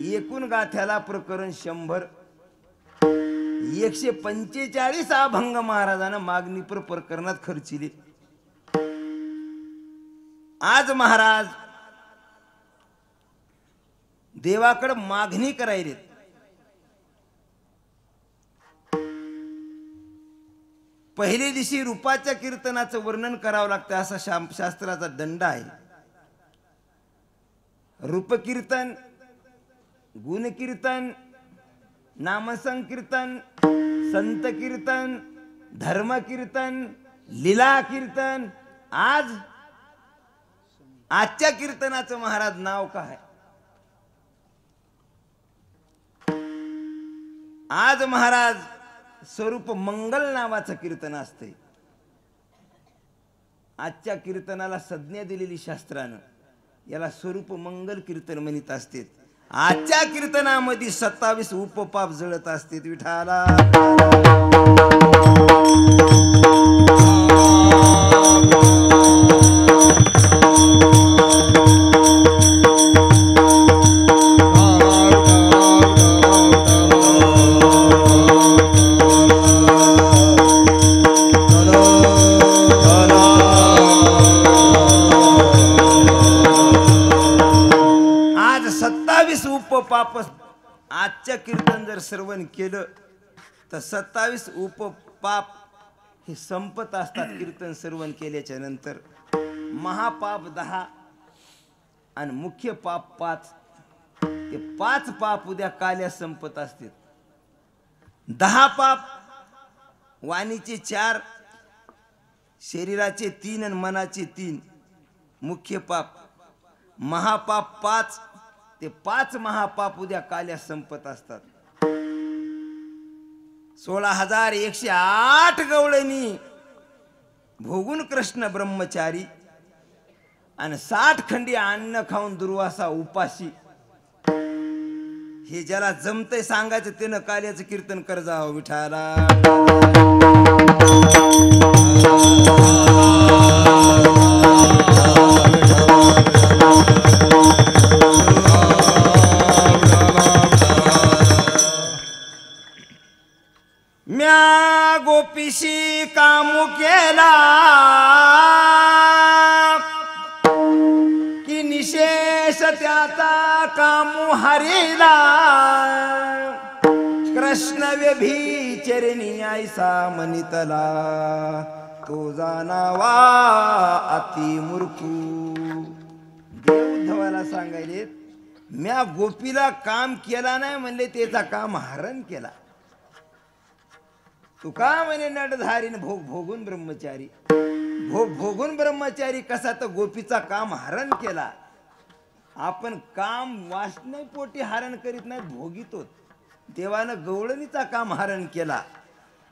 एकूण गाथ्याला प्रकरण 100 145 अभंग महाराजांना मागणीपर प्रकरणात खर्चिले। आज महाराज देवाकडे मागणी करायले। पहिले दिवशी रूपाच्या कीर्तनाचं वर्णन करावं लागतं असा शास्त्राचा दंड आहे। रूप कीर्तन, गुण कीर्तन, नामसंकीर्तन, संत कीर्तन, धर्म कीर्तन, लीला कीर्तन। आजच्या कीर्तनाचं महाराज नाव काय? आज महाराज स्वरूप मंगल नावाचं कीर्तन असते। आजच्या कीर्तनाला संज्ञा दिलेली शास्त्रानं याला स्वरूप मंगल कीर्तन म्हणत असते। आजच्या कीर्तनामध्ये 27 उपपाप जळत असते। विठाला उपपाप आजच्या कीर्तन जर श्रवण केलं तर 27 उपपाप हे संपत असतात। कीर्तन श्रवण केल्याच्या नंतर महापाप 10 आणि मुख्य पाप 5 हे 5 पाप उद्या काल्या संपत असतील। 10 पाप वाणीचे 4, शरीराचे 3 आणि मनाचे 3 मुख्य पाप। महापाप 5 ते 5 महापाप उद्या काल्या संपत असतात। 16,108 गवळणी भोगून कृष्ण ब्रह्मचारी आणि 60 खंडी अन्न खाऊन दुर्वासा उपाशी। हे ज्याला जमतंय सांगायचं त्यानं काल्याचं कीर्तन कर जावं। विठाला म्या गोपीशी कामू केला की निशेष त्याचा कामू हरिला। कृष्ण व्यभिचरणी ऐसा मनितला तो जाणावा अति मूर्खू। देव उद्धवाला सांगायले म्या गोपीला काम केला नाही म्हणले त्याचा काम हरण केला। तू का म्हणे नडधारीन भोग भोगून ब्रह्मचारी। भोग भोगून ब्रह्मचारी कसा तर गोपीचा काम हरण केला। आपण काम वासने पोटी हरण करीत नाही भोगितो। देवानं गवळणीचा काम हरण केला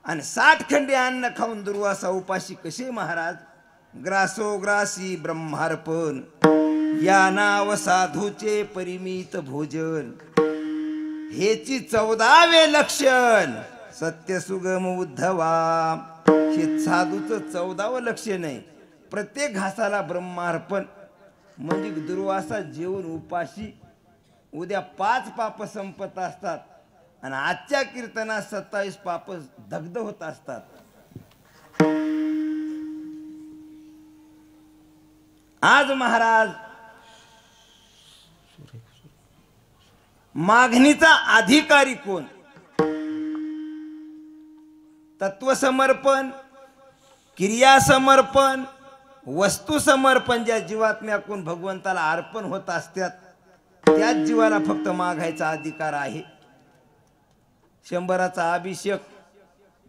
आणि 60 खंडी अन्न खाऊन दुर्वासा उपाशी कसे महाराज। ग्रासोग्रासी ब्रह्मार्पण या नाव साधूचे परिमित भोजन। हेची 14वे लक्षण सत्य सुगम उद्धवा। हे साधूचं 14वं लक्षण आहे। प्रत्येक घासाला ब्रह्मार्पण म्हणजे दुर्वासा जेवून उपाशी उद्या 5 पाप संपत असतात आणि आजच्या कीर्तनात 27 पाप दग्ध होत असतात। आज महाराज मागणीचा अधिकारी कोण? तत्वसमर्पण, क्रियासमर्पण, वस्तुसमर्पण ज्या जीवात्म्याकून भगवंताला अर्पण होत असतात त्याच जीवाला फक्त मागायचा अधिकार आहे। 100चा अभिषेक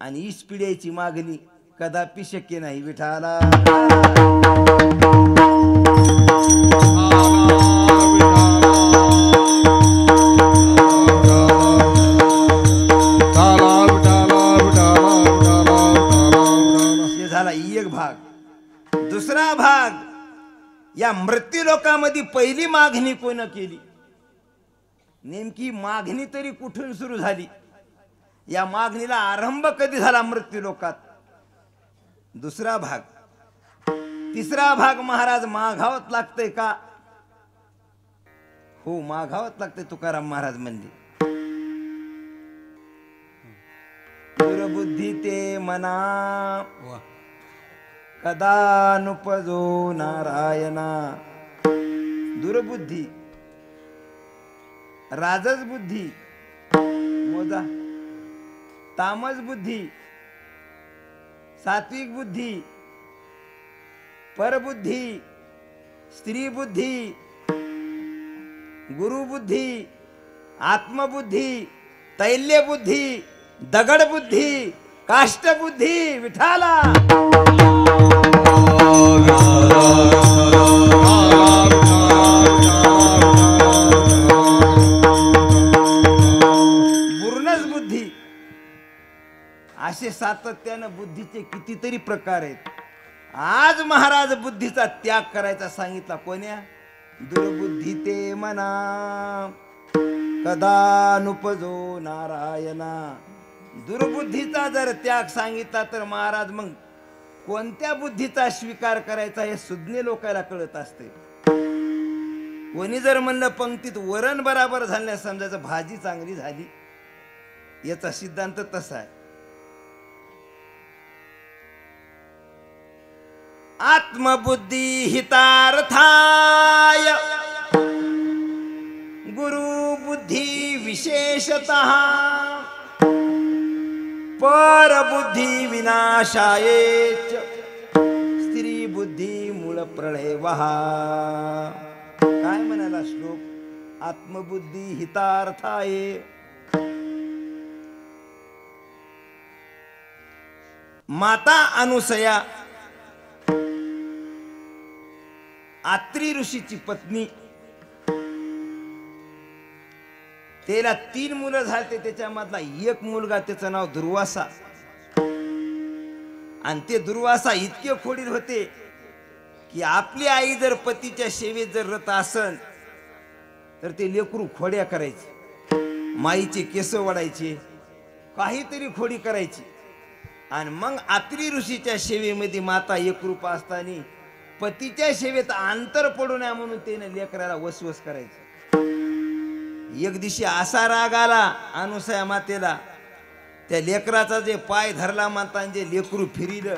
आणि 20 पिढ्याची मागणी कदापि शक्य नाही। विठाला दुसरा भाग या मृत्यू लोकांमध्ये पहिली मागणी कोण केली? नेमकी मागणी तरी कुठून सुरू झाली? या मागणीला आरंभ कधी झाला मृत्यू लोकात? दुसरा भाग। तिसरा भाग महाराज मागावत लागतंय का? हो मागावंच लागते. तुकाराम महाराज म्हणले दुर्बुद्धी ते मना कदा नुपजो नारायणा. दुर्बुद्धी, राजस बुद्धी मोजा, तामस बुद्धी, सात्विक बुद्धी, परबुद्धी, स्त्री बुद्धी, गुरु बुद्धी, आत्मबुद्धी, तैल्य बुद्धी, दगड बुद्धी, काष्ट बुद्धी. विठाला बुर्नस बुद्धी. असे सातत्यानं बुद्धीचे कितीतरी प्रकार आहेत. आज महाराज बुद्धीचा त्याग करायचा सांगितला. कोण्या? दुर्बुद्धी ते मना कदा नुपजो नारायणा. दुर्बुद्धीचा जर त्याग सांगितला तर महाराज मग कोणत्या बुद्धीचा स्वीकार करायचा हे सुज्ञ लोकांना कळत असते. कोणी जर म्हणलं पंक्तीत वरण बराबर झालं समजायचं भाजी चांगली झाली. याचा सिद्धांत तसा आहे. आत्मबुद्धी हितार्थाय गुरु बुद्धी विशेषतः परबुद्धी विनाशायेच स्त्री बुद्धी मूळ प्रलय वहा. काय म्हणाला श्लोक? आत्मबुद्धी हितार्थाय. माता अनुसया आत्री ऋषीची पत्नी. त्याला 3 मुलं झालते. त्याच्यामधला एक मुलगा त्याचं नाव दुर्वासा. आणि ते दुर्वासा इतके खोडील होते की आपली आई जर पतीच्या सेवेत जर रत असन तर ते लेकरू खोड्या करायचे, माईचे केस वडायचे, काहीतरी खोडी करायची. आणि मग आत्री ऋषीच्या सेवेमध्ये माता एकरूप असताना पतीच्या सेवेत अंतर पडू नये म्हणून त्याने लेकराला वसवस करायचं. एक दिवशी असा राग आला अनुसया मातेला. त्या लेकराचा जे पाय धरला माता, जे लेकरू फिरिलं,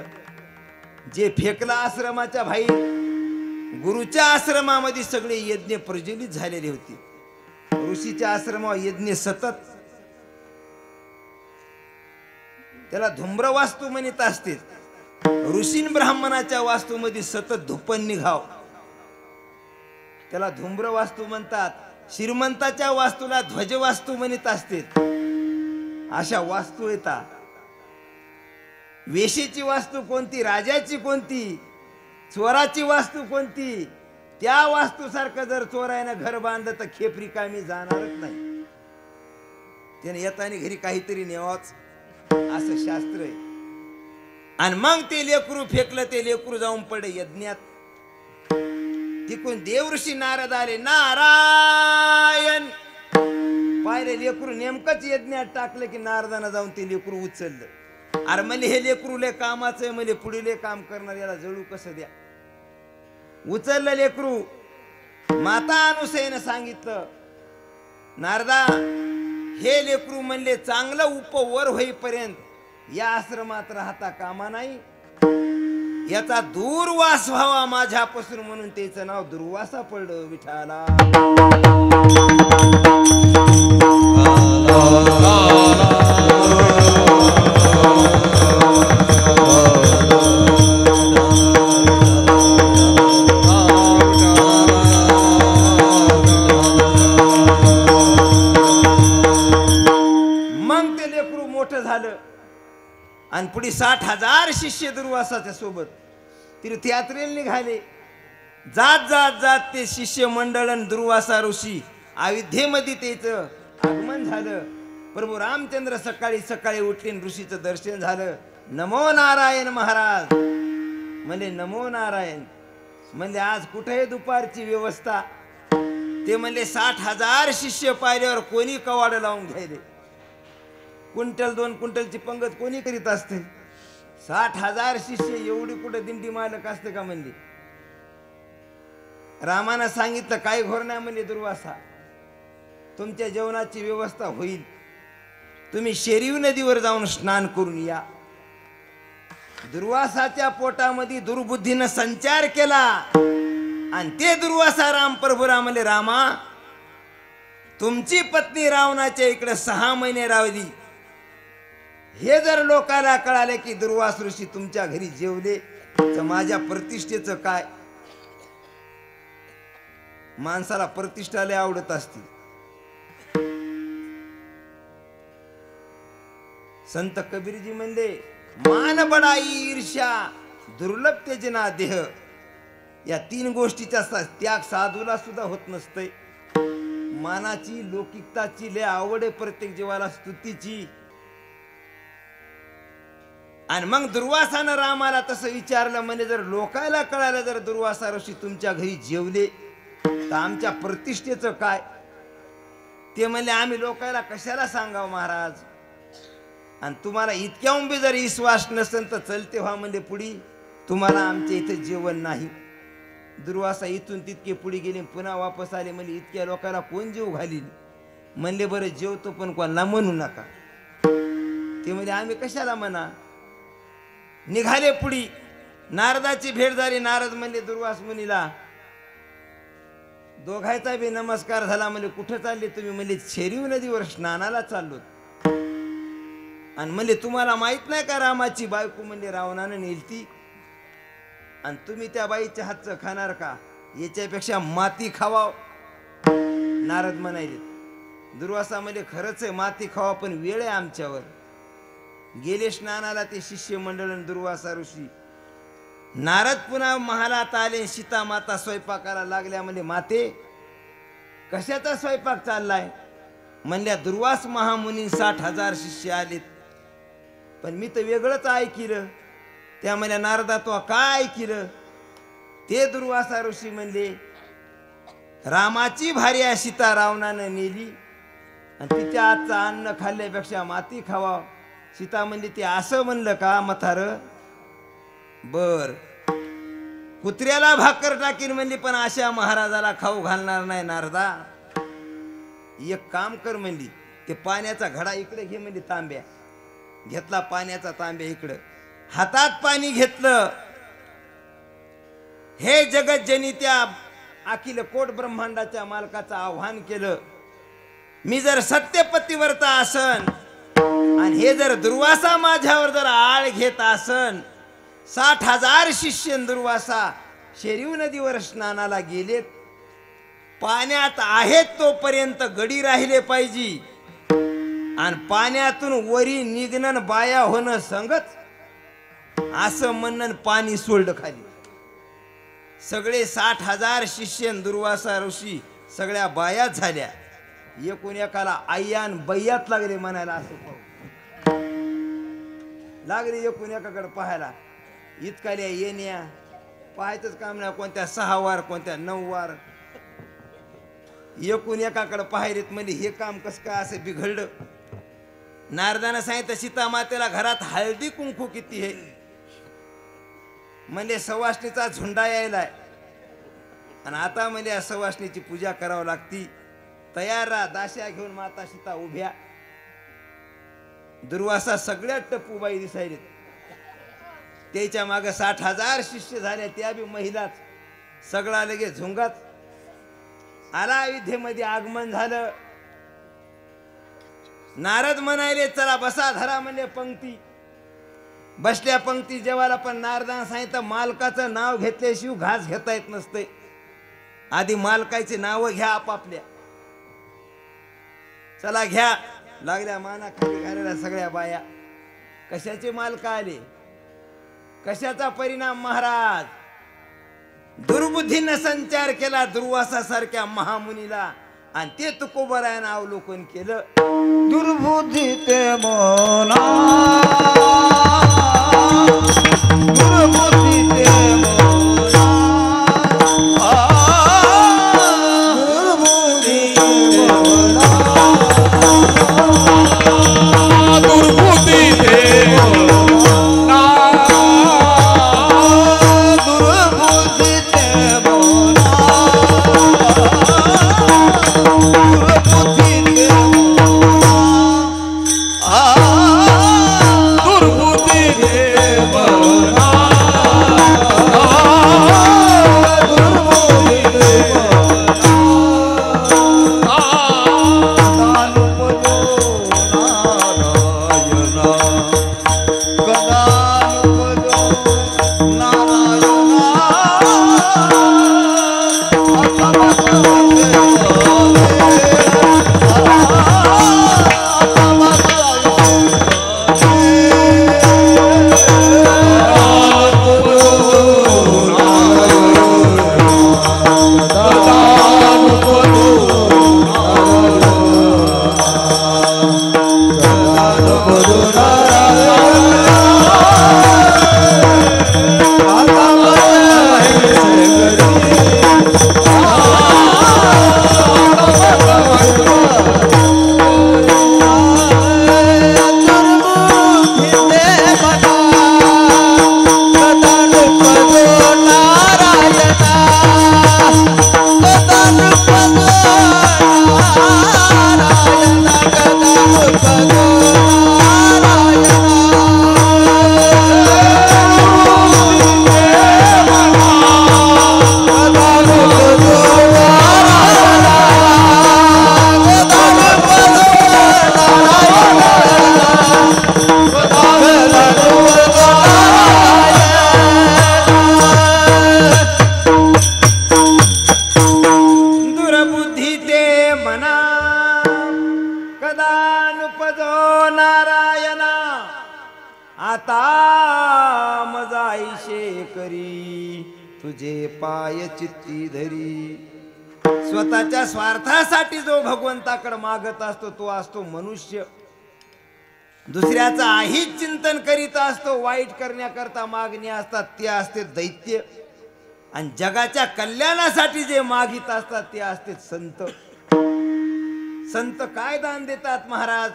जे फेकला आश्रमाच्या बाहेर. गुरुच्या आश्रमामध्ये सगळे यज्ञ प्रज्वलित झालेले होते. ऋषीच्या आश्रमावर यज्ञ सतत. त्याला धूम्र वास्तू म्हणत असते. ऋषीन ब्राह्मणाच्या वास्तूमध्ये सतत धुपण निघाव, त्याला धूम्र वास्तू म्हणतात. श्रीमंताच्या वास्तूला ध्वज वास्तू म्हणत असते. अशा वास्तू येतात. वेशीची वास्तू कोणती, राजाची कोणती, चोराची वास्तू कोणती. त्या वास्तूसारखं जर चोरायनं घर बांधलं तर खेपरी कामी जाणारच नाही. त्याने येताना घरी काहीतरी नेवाच असं शास्त्र आहे. आणि मग ते लेकरू फेकलं. ते लेकरू जाऊन पडे यज्ञात. तिकून देवऋषी नारद आले. नारायण पाहिले लेकरू नेमकंच यज्ञात टाकलं की नारदानं जाऊन ते लेकरू उचललं. अरे म्हणजे हे लेकरू लय कामाचं आहे, म्हणजे पुढे काम करणार, याला जळू कसं द्या. उचललं लेकरू. माता अनुसयेनं सांगितलं नारदा हे लेकरू म्हणले चांगलं उपवर होईपर्यंत या आश्रमात राहता कामा नाही. याचा दूरवास व्हावा माझ्यापासून म्हणून त्याचं नाव दुर्वासा पडलं. विठाला मग ते लेकरू मोठं झालं. आणि पुढे 60,000 शिष्य दुर्वासाच्या सोबत तीर्थयात्रेला निघाले. जात जात जात ते शिष्य मंडळ दुर्वासा ऋषी अयोध्येमध्ये त्याचं आगमन झालं. प्रभू रामचंद्र सकाळी सकाळी उठले, ऋषीचं दर्शन झालं. नमो नारायण महाराज म्हणजे नमो नारायण म्हणजे आज कुठे दुपारची व्यवस्था. ते म्हणले 60,000 शिष्य पाहिल्यावर कोणी कवाड लावून घ्यायले. क्विंटल 2 क्विंटलची पंगत कोणी करीत असते. 60,000 शिष्य एवढी कुठे दिंडी मालक असते का म्हणले. रामानं सांगितलं काही घोर नाही म्हणले दुर्वासा. तुमच्या जेवणाची व्यवस्था होईल. तुम्ही शेरीव नदीवर जाऊन स्नान करून या. दुर्वासाच्या पोटामध्ये दुर्बुद्धीनं संचार केला आणि ते दुर्वासा राम प्रभूला म्हणले, रामा तुमची पत्नी रावणाच्या इकडे 6 महिने राहिली. हे जर लोकाला कळाले की दुर्वास ऋषी तुमच्या घरी जेवले तर माझ्या प्रतिष्ठेचं काय. माणसाला प्रतिष्ठा लय आवडत असते. संत कबीरजी म्हणले, मान बडाई ईर्ष्या दुर्लभ तेजना देह. या 3 गोष्टीचा त्याग साधूला सुद्धा होत नसते. मानाची, लौकिकताची लय आवड आहे प्रत्येक जीवाला, स्तुतीची. आणि मग दुर्वासानं रामाला तसं विचारलं, म्हणजे जर लोकायला कळालं जर दुर्वासा ऋषी तुमच्या घरी जेवले तर आमच्या प्रतिष्ठेचं काय. ते म्हणले, आम्ही लोकायला कशाला सांगावं महाराज. आणि तुम्हाला इतक्या उंबी जर विश्वास नसेल तर चलते व्हा म्हणजे पुढी, तुम्हाला आमच्या इथे जेवण नाही. दुर्वासा इथून तितके पुढे गेले, पुन्हा वापस आले. म्हणजे इतक्या लोकांना कोण जेव घालील. म्हणले, बरं जेवतो पण कोणाला म्हणू नका. ते म्हणजे आम्ही कशाला म्हणा. निघाले पुढी. नारदाची भेट झाली. नारद म्हणले दुर्वास मुनीला, दोघायचा बी नमस्कार झाला. म्हणजे कुठं चालले तुम्ही. म्हणजे शेरीव नदीवर स्नानाला चाललो. आणि म्हणले, तुम्हाला माहित नाही का रामाची बायको म्हणजे रावणानं नेलती आणि तुम्ही त्या बाईच्या हातचं खाणार का. याच्यापेक्षा माती खावाव. नारद म्हणाले. दुर्वासा म्हणजे खरंच आहे, माती खावा पण वेळ आहे आमच्यावर. गेले स्नानाला ते शिष्य मंडळ. दुर्वासा ऋषी. नारद पुन्हा महालात आले. सीता माता स्वयंपाकाला लागल्या. म्हणजे माते कशाचा स्वयंपाक चाललाय. म्हणल्या, दुर्वास महामुनी 60,000 शिष्य आलेत पण मी तर वेगळंच ऐकिलं. त्या म्हणल्या, नारदा तो काय ऐकिलं. ते दुर्वासा ऋषी म्हणले, रामाची भार्या सीता रावणानं नेली आणि तिच्या आजचं अन्न खाल्ल्यापेक्षा माती खावा. सीता म्हणजे ते असं म्हणलं का मथार. बर कुत्र्याला भाकर टाकीन म्हणली पण अशा महाराजाला खाऊ घालणार नाही नारदा. एक काम कर म्हणली, ते पाण्याचा घडा इकडे घे म्हणली. तांब्या घेतला, पाण्याचा तांब्या इकडं. हातात पाणी घेतलं. हे जगत जनी त्या अखिल कोट ब्रह्मांडाच्या मालकाचं आव्हान केलं, मी जर सत्यपतिव्रता असन आणि हे जर दुर्वासा माझ्यावर जर आळ घेत असन. 60,000 शिष्य दुर्वासा शेरीव नदीवर स्नानाला गेलेत. पाण्यात आहेत तोपर्यंत गडी राहिले पाहिजे आणि पाण्यातून वरी निघणं बाया होणं संगत असं म्हणणं पाणी सोडलं खाली. सगळे 60,000 शिष्य दुर्वासा ऋषी सगळ्या बायात झाल्या. एकूण एकाला आय्यान बैयात लागले म्हणायला. असं लागले एकूण एकाकडे पाहायला. इतकाल्या येण्या पाहायचंच काम नाही. कोणत्या 6 वार कोणत्या 9 वार. एकूण एकाकडे पाहायलेत. म्हणजे हे काम कसं काय असं बिघडलं. नारदानं सांगितलं सीता मातेला घरात हळदी कुंकू किती आहे. म्हणजे सवासणीचा झुंडा यायलाय आणि आता म्हणजे सवासणीची पूजा करावी लागती. तयार राहा. दाश्या घेऊन माता सीता उभ्या. दुर्वासा सगळ्यात टप्पूबाई दिसायलेत. त्याच्या मागे 60,000 शिष्य झाले, त्या बी महिलाच. सगळा लगेच झुंगात आला. अयोध्येमध्ये आगमन झालं. नारद म्हणाले, चला बसा धरा म्हणजे पंक्ती. बसल्या पंक्ती जेवायला. पण नारदानं सांगितलं, मालकाचं नाव घेतल्याशिवाय घास घेता येत नसते. आधी मालकाचे नाव घ्या आपापल्या. चला घ्या. लागल्या माना खाली घालायला सगळ्या बाया. कशाचे मालक आले, कशाचा परिणाम महाराज. दुर्बुद्धीनं संचार केला दुर्वासा सारख्या महामुनीला आणि ते तुकोबरायानं अवलोकन केलं. दुर्बुद्धी ते बोला, दुर्बुद्धी ते बोला, दुर्बुद्धी ते बोला, दुर्बुद्धी ते बोला, दुर्बुद्धी ते बोला, दुर्बुद्धी सदानुपजो नारायणा आता मजाईशे करी तुझे पाय चित्ती धरी. स्वतःच्या स्वार्थासाठी जो भगवंताकडे मागत असतो तो असतो मनुष्य. दुसऱ्याचं आहीच चिंतन करीत असतो, वाईट करण्याकरता मागणी असतात ते असते दैत्य. आणि जगाच्या कल्याणासाठी जे मागित असतात ते असते संत. संत काय दान देतात महाराज?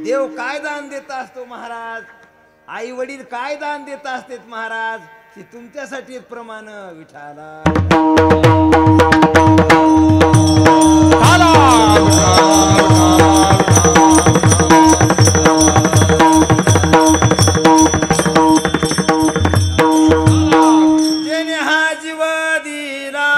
देव काय दान देत असतो महाराज? आई वडील काय दान देत असतात महाराज? ते तुमच्यासाठी प्रमाण विठाला. जेने हा जीव दिला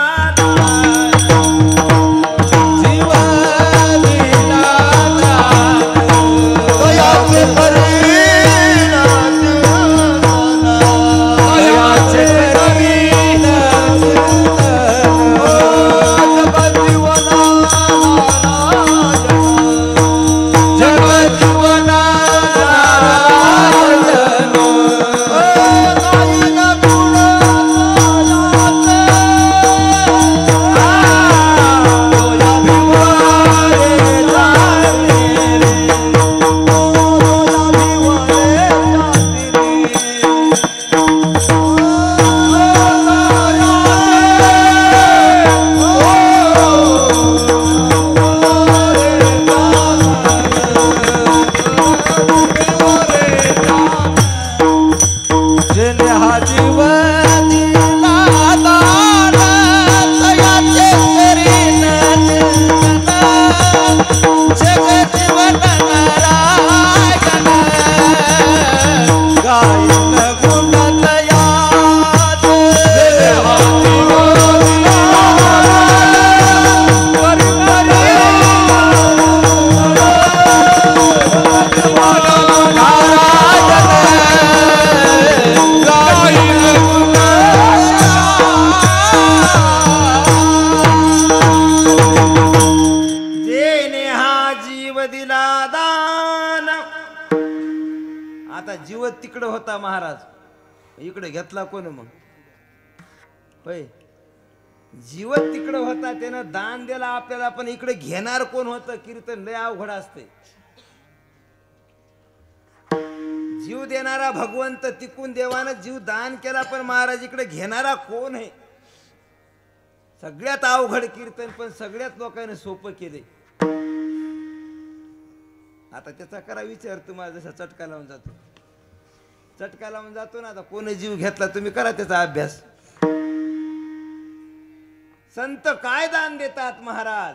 तिकडे होता महाराज, इकडे घेतला कोण मग? होय, जीवत तिकडे होता त्यानं दान दिला आपल्याला, पण इकडे घेणार कोण होतं? कीर्तन लय अवघड असते. जीव देणारा भगवंत तिकून देवानं जीव दान केला, पण महाराज इकडे घेणारा कोण आहे? सगळ्यात अवघड कीर्तन, पण सगळ्यात लोकांनी सोपं केले. आता त्याचा करा विचार. तुम्हाला जसा चटका लावून जातो, चटका लावून जातो ना, आता कोणी जीव घेतला तुम्ही करा त्याचा अभ्यास. संत काय दान देतात महाराज?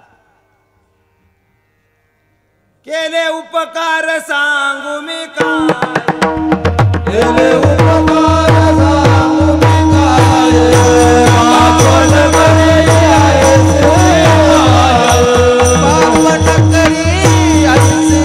केले उपकार सांगू मी काय, केले उपकार सांगू मी काय, आपण करी ऐसे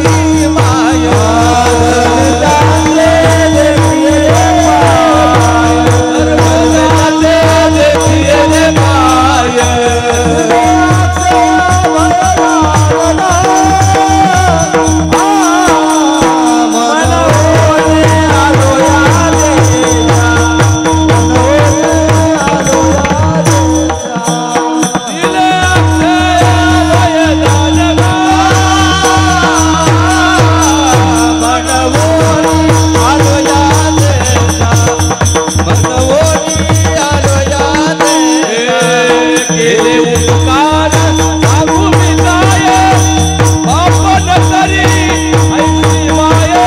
आपण करी ऐसी माया,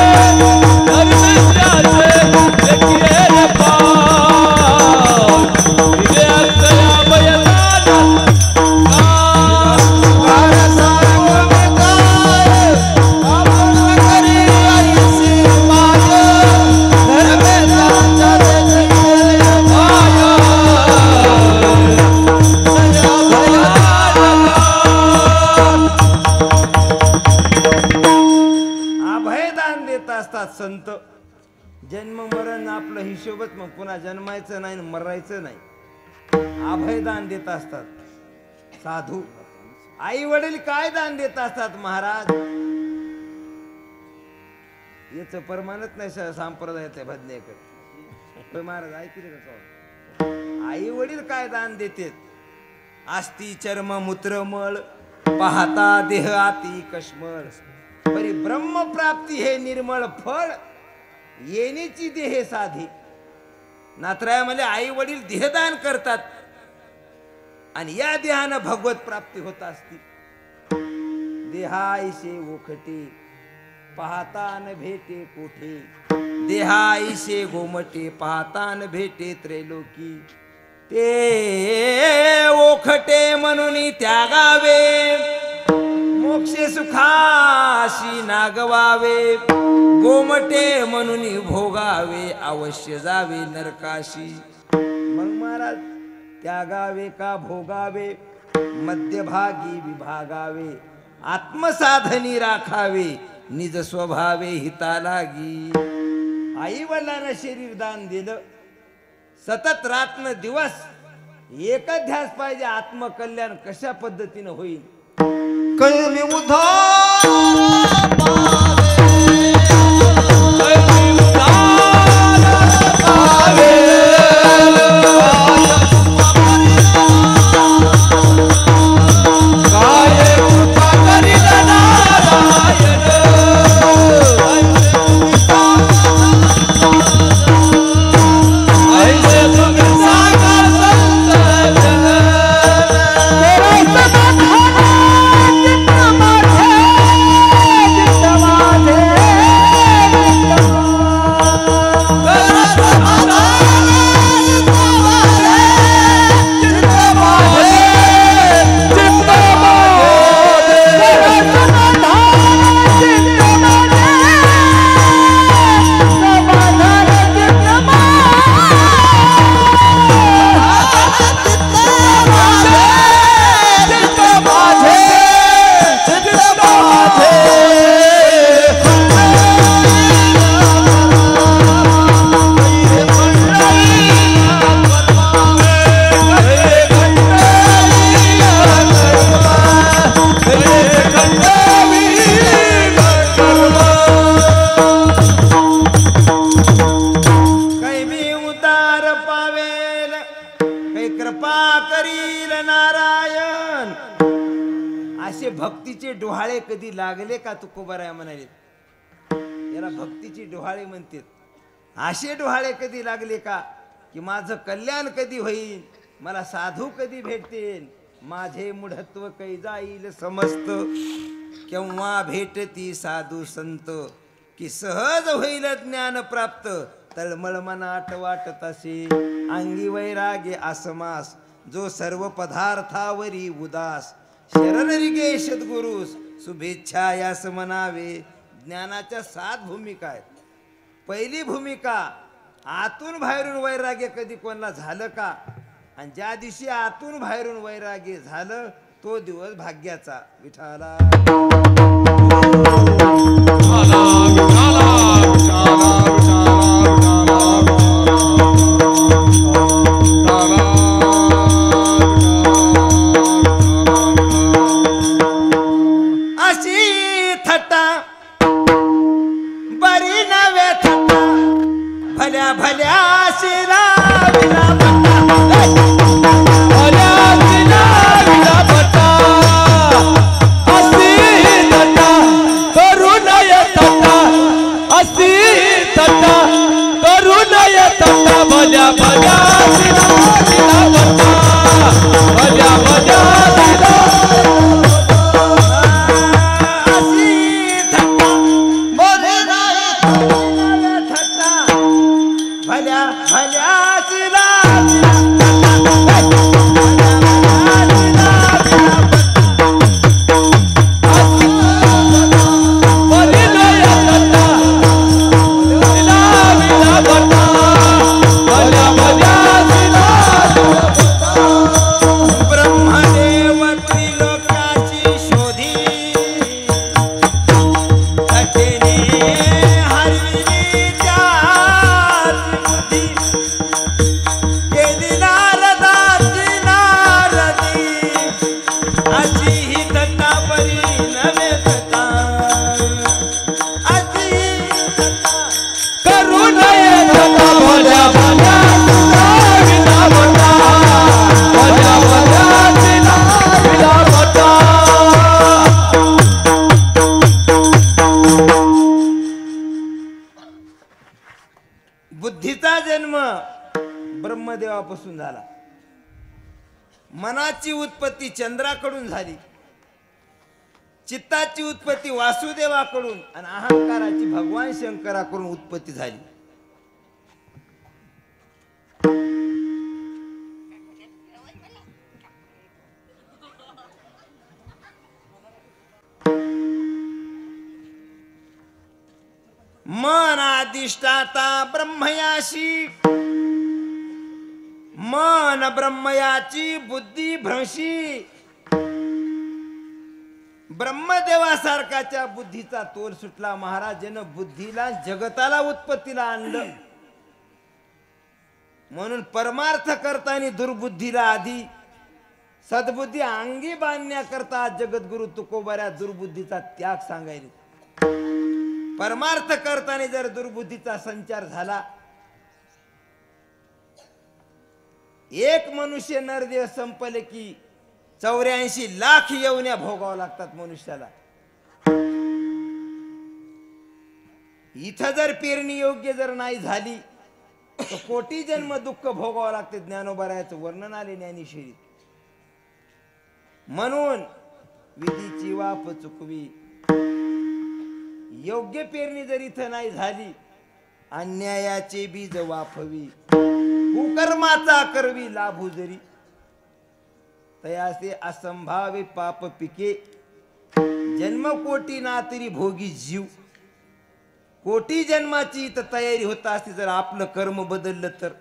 संत. जन्म मरण आपलं हिशोबच, मग पुन्हा जन्मायचं नाही मरायचं नाही. अभयदान देत असतात साधू. आई वडील काय दान देत असतात महाराज? याच प्रमाणच नाही संप्रदायातल्या भजनेकर महाराज ऐकले का? आई वडील काय दान देतेत? आस्ती चर्म मूत्र मळ पाहता देह आती कश्मळ, परी ब्रह्म प्राप्ती हे निर्मळ फळ, येण्याची देह साधी. नाथरायामध्ये आई वडील देहदान करतात आणि या देहानं भगवत प्राप्ती होत असती. देहाईशे ओखटे पाहता न भेटे कोठे, देहाईशे गोमटे पाहता न भेटे त्रैलोकी. ते ओखटे म्हणून त्यागावे, मोक्षे सुखाशी नागवावे, गोमटे म्हणून भोगावे, अवश्य जावे नरकाशी. मग महाराज त्यागावे का भोगावे, मध्यभागी विभागावे, आत्मसाधनी राखावे, निज स्वभावे हिता लागी. आई वडिलांना शरीर दान दिलं, सतत रात्र दिवस एकच ध्यास पाहिजे, आत्मकल्याण कशा पद्धतीनं होईल. कैमी उधार भक्तीचे डोहाळे कधी लागले का? तुकोबाराया म्हणाले याला भक्तीची डोहाळे म्हणतात. असे डोहाळे कधी लागले का की माझं कल्याण कधी होईल, मला साधू कधी भेटतील, माझे मूढत्व कै जाईल समस्त, केव्हा भेटती साधू संत, की सहज होईल ज्ञान प्राप्त. तळमळ मनाट वाटत असे अंगी वैराग्य आसमास, जो सर्व पदार्थावरी उदास, शरण रिगे सद्गुरुस शुभेच्छा यास म्हणावे. ज्ञानाच्या 7 भूमिका आहेत. पहिली भूमिका, आतून बाहेरून वैराग्य कधी कोणाला झालं का? आणि ज्या दिवशी आतून बाहेरून वैराग्य झालं तो दिवस भाग्याचा. विठाला भल्या भल्या शिरा विना भल्या भल्या ब्रह्मदेवापासून झाला. मनाची उत्पत्ती चंद्राकडून झाली, चित्ताची उत्पत्ती वासुदेवाकडून आणि अहंकाराची भगवान शंकराकडून उत्पत्ती झाली. मन अधिष्ठाता ब्रह्मयाशी, मन ब्रह्मयाची बुद्धी भ्रंशी. ब्रह्मदेवासारखाच्या बुद्धीचा तोल सुटला. महाराजानं बुद्धीला जगताला उत्पत्तीला आणलं. म्हणून परमार्थ करताना दुर्बुद्धीला आधी, सद्बुद्धी अंगी बांधण्याकरता जगद्गुरु तुकोबाऱ्या दुर्बुद्धीचा त्याग सांगायले. परमार्थ करताना जर दुर्बुद्धीचा संचार झाला, एक मनुष्य नरदेह संपले की 84 लाख येवण्या भोगावं लागतात मनुष्याला. इथं जर पेरणी योग्य जर नाही झाली तर कोटी जन्म दुःख भोगावं लागते. ज्ञानोबरायाचं वर्णन आले ज्ञानेश्वरीत. म्हणून विधीची वाफ चुकवी, योग्य पेरणी जर इथं नाही झाली, अन्यायाचे बीज वाफवी, कुकर्माचा करवी लाभू जरी, तयासे असंभावे पाप पिके, जन्म कोटी ना तरी भोगी जीव. कोटी जन्माची इथं तयारी होत असते जर आपलं कर्म बदललं तर.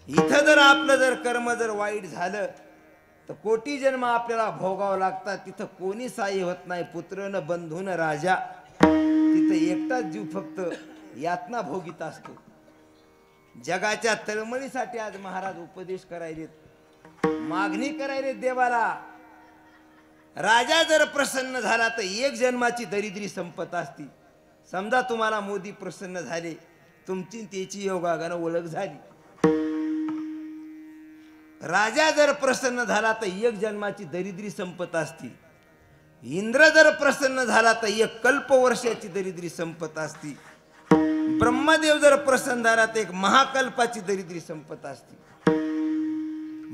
इथं जर आपलं जर कर्म जर वाईट झालं तर कोटी जन्म आपल्याला भोगावं लागतात. तिथं कोणी साई होत नाही, पुत्र न बंधू न राजा. तिथं एकटाच जीव फक्त यातना भोगीत असतो. जगाच्या तळमळीसाठी आज महाराज उपदेश करायलेत, मागणी करायले देवाला. राजा जर प्रसन्न झाला तर एक जन्माची दरिद्री संपत असती. समजा तुम्हाला मोदी प्रसन्न झाले, तुमची त्याची योगागानं ओळख झाली. राजा जर प्रसन्न झाला तर एक जन्माची दरिद्री संपत असती. इंद्र जर प्रसन्न झाला तर एक कल्पवर्षाची दरिद्री संपत असती. ब्रह्मदेव जर प्रसन्न झाला तर एक महाकल्पाची दरिद्री संपत असती.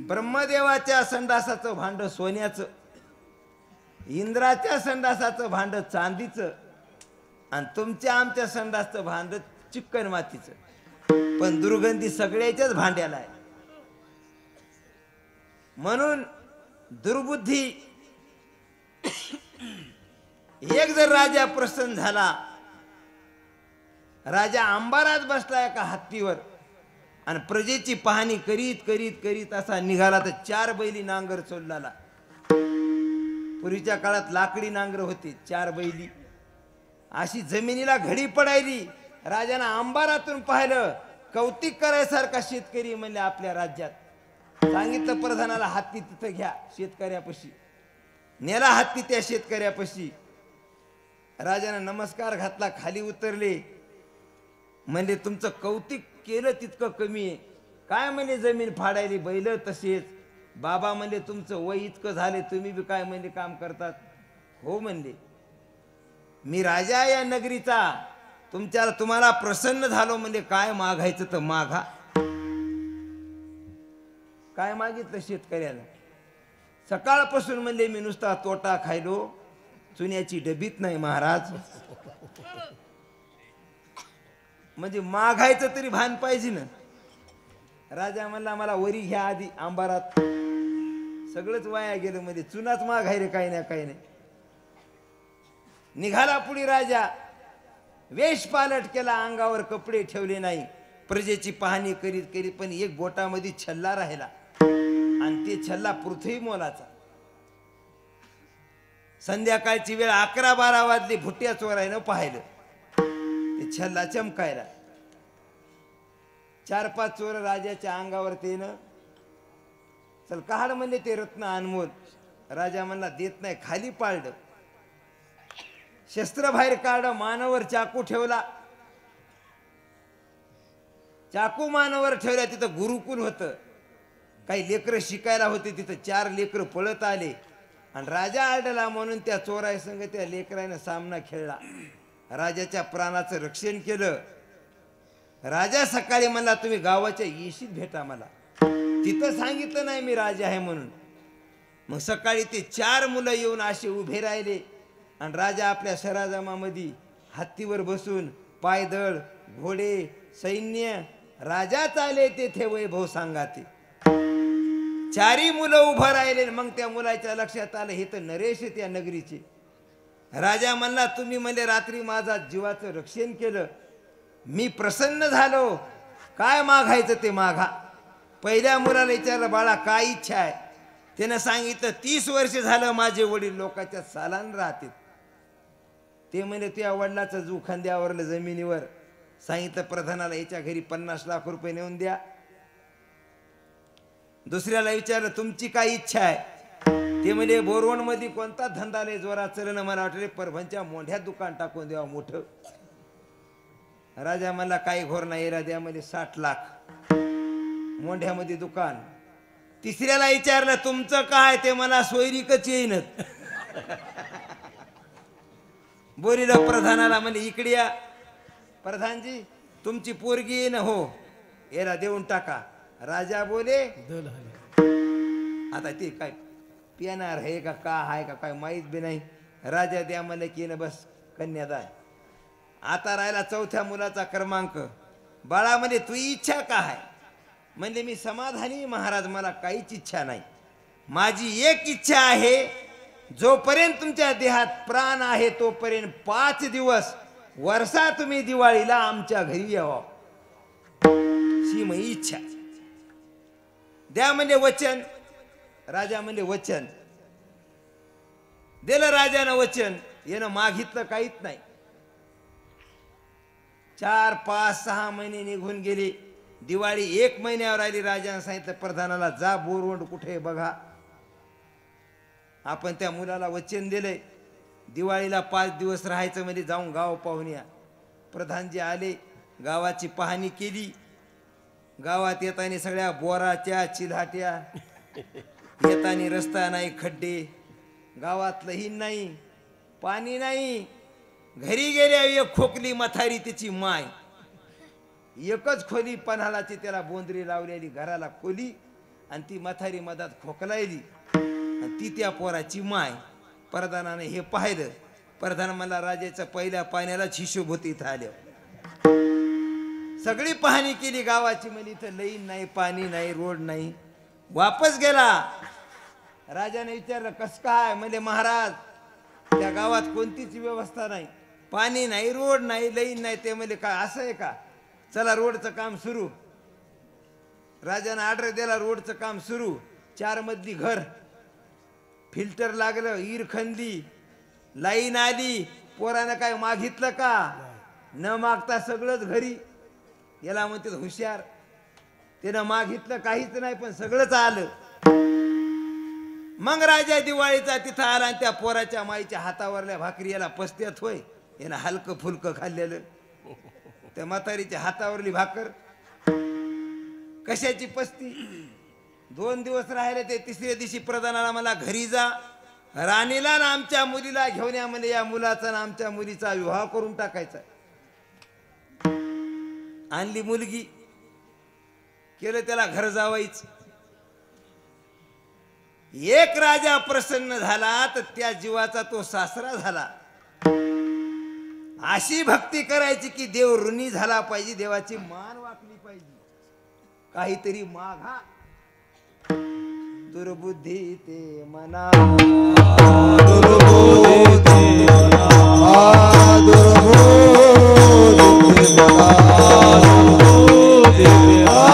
ब्रह्मदेवाच्या संडासाचं भांड सोन्याचं, इंद्राच्या संडासाचं भांड चांदीचं, आणि तुमच्या आमच्या संडासचं भांड चिकन मातीचं. पण दुर्गंधी सगळ्याच्याच भांड्याला आहे. म्हणून दुर्बुद्धी. एक जर राजा प्रसन्न झाला, राजा अंबारात बसला एका हत्तीवर आणि प्रजेची पाहणी करीत करीत करीत असा निघाला तर 4 बैली नांगर चोलला. पूर्वीच्या काळात लाकडी नांगर होती, 4 बैली अशी जमिनीला घडी पडायली. राजानं अंबारातून पाहिलं, कौतिक करायसारखा शेतकरी म्हणले आपल्या राज्यात. सांगितलं प्रधानाला, हत्ती तिथं घ्या शेतकऱ्यापाशी. नेला हत्ती त्या शेतकऱ्यापाशी. राजानं नमस्कार घातला, खाली उतरले. म्हणजे तुमचं कौतिक केलं तितकं कमी आहे. काय म्हणजे जमीन फाडायली, बैल तसेच. बाबा म्हणले तुमचं वय इतकं झाले, तुम्ही बी काय म्हणजे काम करतात. हो म्हणले, मी राजा या नगरीचा, तुम्हाला प्रसन्न झालो. म्हणजे काय मागायचं तर मागा. काय मागितलं शेतकऱ्याला? सकाळपासून म्हणजे मी नुसता तोटा खायलो, चुन्याची डबीत नाही महाराज. म्हणजे मागायचं तरी भान पाहिजे ना. राजा म्हणला मला वरी घ्या आधी अंबारात. सगळंच वाया गेलं, म्हणजे चुनाच मागायले काही नाही काही नाही. निघाला पुढे राजा, वेश पालट केला, अंगावर कपडे ठेवले नाही. प्रजेची पाहणी करीत करीत पण एक बोटामध्ये छल्ला राहिला आणि ते छल्ला पृथ्वी मोलाचा. संध्याकाळची वेळ 11-12 वाजली, भुट्ट्या चोरायनं पाहिलं ते छल्ला चमकायला. 4-5 चोर राजाच्या अंगावर तेनं चल काढ म्हणले ते रत्न अनमोल. राजा म्हणला देत नाही, खाली पाळलं. शस्त्र बाहेर काढलं, मानावर चाकू ठेवला. चाकू मानावर ठेवल्या. तिथं गुरुकुल होतं, काही लेकरं शिकायला होते. तिथं 4 लेकरं पळत आले आणि राजा आडला म्हणून त्या चोराय संग त्या लेकरानं सामना खेळला. राजाच्या प्राणाचं रक्षण केलं. राजा सकाळी म्हणला तुम्ही गावाच्या येशीत भेटा मला. तिथं सांगितलं नाही मी राजा आहे म्हणून. मग सकाळी ते 4 मुलं येऊन असे उभे राहिले आणि राजा आपल्या शराजमामध्ये हत्तीवर बसून पायदळ घोडे सैन्य राजा चाले तेथे वैभव सांगाते. 4ही मुलं उभं राहिले. मग त्या मुलाच्या लक्षात आलं हे तर नरेश त्या नगरीचे. राजा म्हणला तुम्ही म्हणजे रात्री माझा जीवाचं रक्षण केलं, मी प्रसन्न झालो, काय मागायचं ते मागा. पहिल्या मुलाला विचारलं बाळा काय इच्छा आहे. त्यानं सांगितलं 30 वर्ष झालं माझे वडील लोकांच्या सालान राहतील. ते म्हणे तुझ्या वडिलाचं जू खांद्यावरलं जमिनीवर. सांगितलं प्रधानाला याच्या घरी 50 लाख रुपये नेऊन द्या. दुसऱ्याला विचारलं तुमची काय इच्छा आहे. ते म्हणजे बोरवण मध्ये कोणता धंदा लय जोरात चलन, मला वाटले परभणच्या मोठ्या दुकान टाकून द्यावा मोठं. राजा म्हणला काही घोर नाही द्यामध्ये 60 लाख मोंढ्यामध्ये दुकान. तिसऱ्याला विचारलं तुमचं काय. ते मला सोयरीकच येईनच. बोलिलं प्रधानाला म्हणजे इकडे या प्रधानजी तुमची पोरगी येईन हो याला देऊन टाका. राजा बोले आता ते काय पिणार आहे का आहे का काय माहीत बी नाही. राजा द्या म्हणले की ना बस कन्यादान. आता राहिला 4थ्या मुलाचा क्रमांक. बाळा म्हणे तुझी इच्छा का आहे. म्हणजे मी समाधानी महाराज, मला काहीच इच्छा नाही. माझी एक इच्छा आहे जोपर्यंत तुमच्या देहात प्राण आहे तोपर्यंत 5 दिवस वर्षा तुम्ही दिवाळीला आमच्या घरी यावं, ही माझी इच्छा. द्या म्हणजे वचन. राजा म्हणजे वचन दिलं. राजानं वचन. यानं मागितलं काहीच नाही. 4, 5, 6 महिने निघून गेले. दिवाळी 1 महिन्यावर आली. राजानं सांगितलं प्रधानाला जा बोरवंड कुठे बघा. आपण त्या मुलाला वचन दिलंय दिवाळीला 5 दिवस राहायचं म्हणजे जाऊन गाव पाहून या. प्रधानजी आले, गावाची पाहणी केली. गावात येताना सगळ्या बोराच्या चिल्हाट्या, येताना रस्ता नाही, खड्डे, गावात लहीन नाही, पाणी नाही. घरी गेल्या एक खोकली मथारी तिची माय. एकच खोली पन्हाळाची त्याला बोंदरी लावलेली, घराला खोली आणि ती मथारी मधात खोकलायली आणि ती त्या पोराची माय. प्रधानाने हे पाहिलं. प्रधान मला राजाच्या पहिल्या पाण्यालाच हिशोब होती. इथं आल्या सगळी पाहणी केली गावाची. म्हणजे इथं लईन नाही, पाणी नाही, रोड नाही. वापस गेला. राजाने विचारलं कस काय. म्हणजे महाराज त्या गावात कोणतीच व्यवस्था नाही, पाणी नाही, रोड नाही, लईन नाही. ते म्हणजे काय असं आहे का. चला रोडचं काम सुरू. राजाने ऑर्डर दिला, रोडचं काम सुरू. 4 मजली घर, फिल्टर लागलं, ईर खणली, लाईन आली. पोरानं काय मागितलं का. न मागता सगळंच घरी. याला म्हणतात हुशार. त्यानं मागितलं काहीच नाही पण सगळंच आलं. मग राजा दिवाळीचा तिथं आला आणि त्या पोराच्या माईच्या हातावरल्या भाकरी याला पसत्यात होय. यानं हलकं फुलकं खाल्लेलं. त्या म्हातारीच्या हातावरली भाकर कशाची पसती. 2 दिवस राहिले. ते 3ऱ्या दिवशी प्रधानाला मला घरी जा, राणीला ना आमच्या मुलीला घेऊन या. म्हणजे या मुलाचा ना आमच्या मुलीचा विवाह करून टाकायचा. आणली मुलगी, केलं त्याला घर जावायच. एक राजा प्रसन्न झाला तर त्या जीवाचा तो सासरा झाला. अशी भक्ती करायची की देव ऋणी झाला पाहिजे, देवाची मान वाकली पाहिजे. काहीतरी मागा. दुर्बुद्धी ते मना, दुर्बुद्धी ते मना, दुर्बुद्धी ते मना.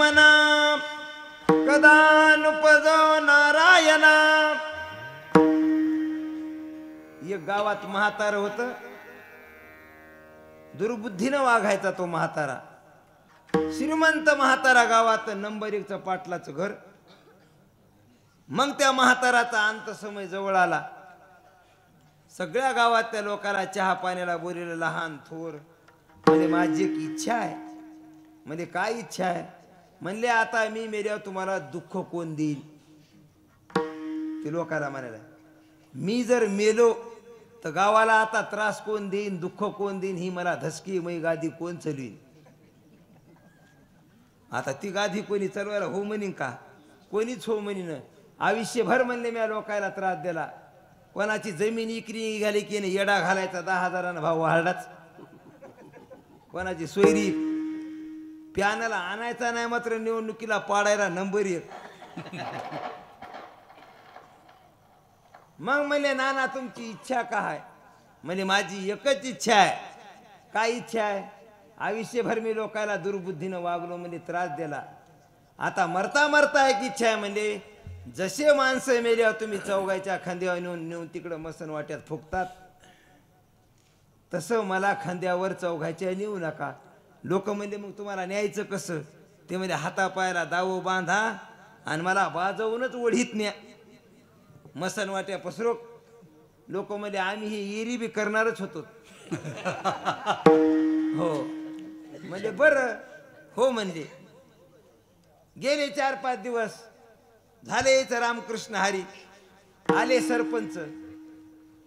मना कदा नुपजो नारायणा. एक गावात म्हातारं होत, दुर्बुद्धीनं वागायचा तो म्हातारा. श्रीमंत म्हातारा गावात नंबर 1चं पाटलाचं घर. मग त्या म्हाताराचा अंत समय जवळ आला. सगळ्या गावातल्या लोकांना चहा पाण्याला बोललेलं, लहान थोर. म्हणजे माझी एक इच्छा आहे. म्हणजे काय इच्छा आहे? म्हणले आता मी मेल्यावर तुम्हाला दुःख कोण देईल? ते लोकांना म्हणाला, मी जर मेलो तर गावाला आता त्रास कोण देईन, दुःख कोण देईन, ही मला धसकी मै गादी कोण चलवीन? आता ती गादी कोणी चलवायला हो म्हणीन का? कोणीच हो म्हणीन. आयुष्यभर म्हणले मी लोकायला त्रास दिला. कोणाची जमीन इकरी निघाली की नाही येडा घालायचा, 10,000 भाव वाढलाच. कोणाची सोयरी प्यानाला आणायचा नाही, मात्र निवडणुकीला पाडायला नंबर 1. मग म्हणले नाना तुमची इच्छा काय? म्हणजे माझी एकच इच्छा आहे. काय इच्छा आहे? आयुष्यभर मी लोकांना दुर्बुद्धीनं वागलो, म्हणजे त्रास दिला. आता मरता मरता एक इच्छा आहे. म्हणजे जसे माणसं मेल्यावर तुम्ही चौघाच्या खांद्यावर नेऊन तिकडं मसन वाट्यात फुकतात, तसं मला खांद्यावर चौघाच्या नेऊ नका. लोक म्हणजे मग तुम्हाला न्यायचं कसं? ते म्हणजे हातापायाला दावो बांधा आणि मला बाजवूनच ओढीत न्या मसन वाट्या पसरोक. लोक म्हणजे आम्ही ही एरी बी करणारच होतो. हो म्हणजे बरं हो म्हणजे. गेले 4-5 दिवस झाले. रामकृष्ण हरी आले सरपंच.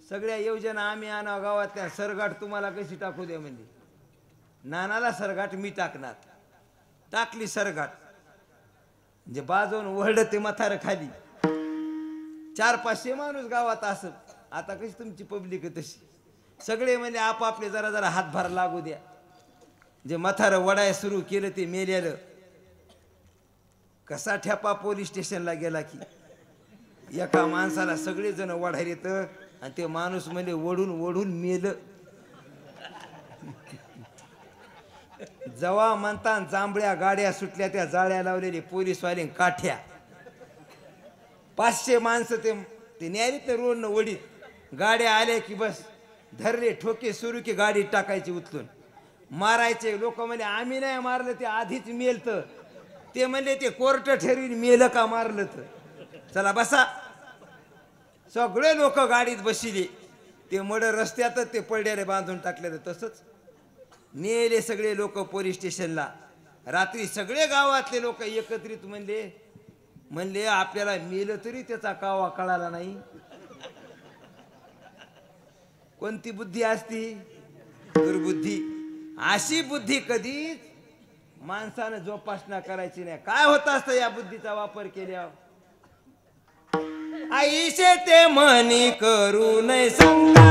सगळ्या योजना आम्ही आणा गावातल्या. सरगाठ तुम्हाला कशी टाकू द्या म्हणजे? नानाला सरगाठ मी टाकणार. टाकली सरगाठ. म्हणजे बाजून वळलं ते मथार खाली. 400-500 माणूस गावात असत. आता कशी तुमची पब्लिक आहे तशी. सगळे म्हणजे आपापले जरा जरा हातभार लागू द्या. जे मथार वडाय सुरू केलं ते मेलेलं. कसा ठेपा पोलीस स्टेशनला गेला की एका माणसाला सगळेजण वढायला येतं आणि ते माणूस म्हणजे ओढून ओढून मेलं. जवा म्हणता जांभळ्या गाड्या सुटल्या, त्या जाळ्या लावलेले पोलीसवाले काठ्या. 500 माणसं ते न्यायली तर रोडनं ओढीत. गाड्या आल्या की बस धरले ठोके सुरू की गाडी टाकायची उचलून मारायचे. लोक म्हणजे आम्ही नाही मारलं, ते आधीच मेलतं. ते म्हणले ते कोर्ट ठरवीन मेलं का मारलं तर. चला बसा. सगळे लोक गाडीत बसले. ते मड रस्त्यातच ते पडलेले बांधून टाकले. तसंच नेले सगळे लोक पोलीस स्टेशनला. रात्री सगळे गावातले लोक एकत्रित म्हणले आपल्याला मेलं तरी त्याचा कावा कळाला नाही. कोणती बुद्धी असती? दुर्बुद्धी. अशी बुद्धी कधीच माणसानं जोपासना करायची नाही. काय होत असतं या बुद्धीचा वापर केल्यावर? आईशे ते म्हणी करू नये संकल्प.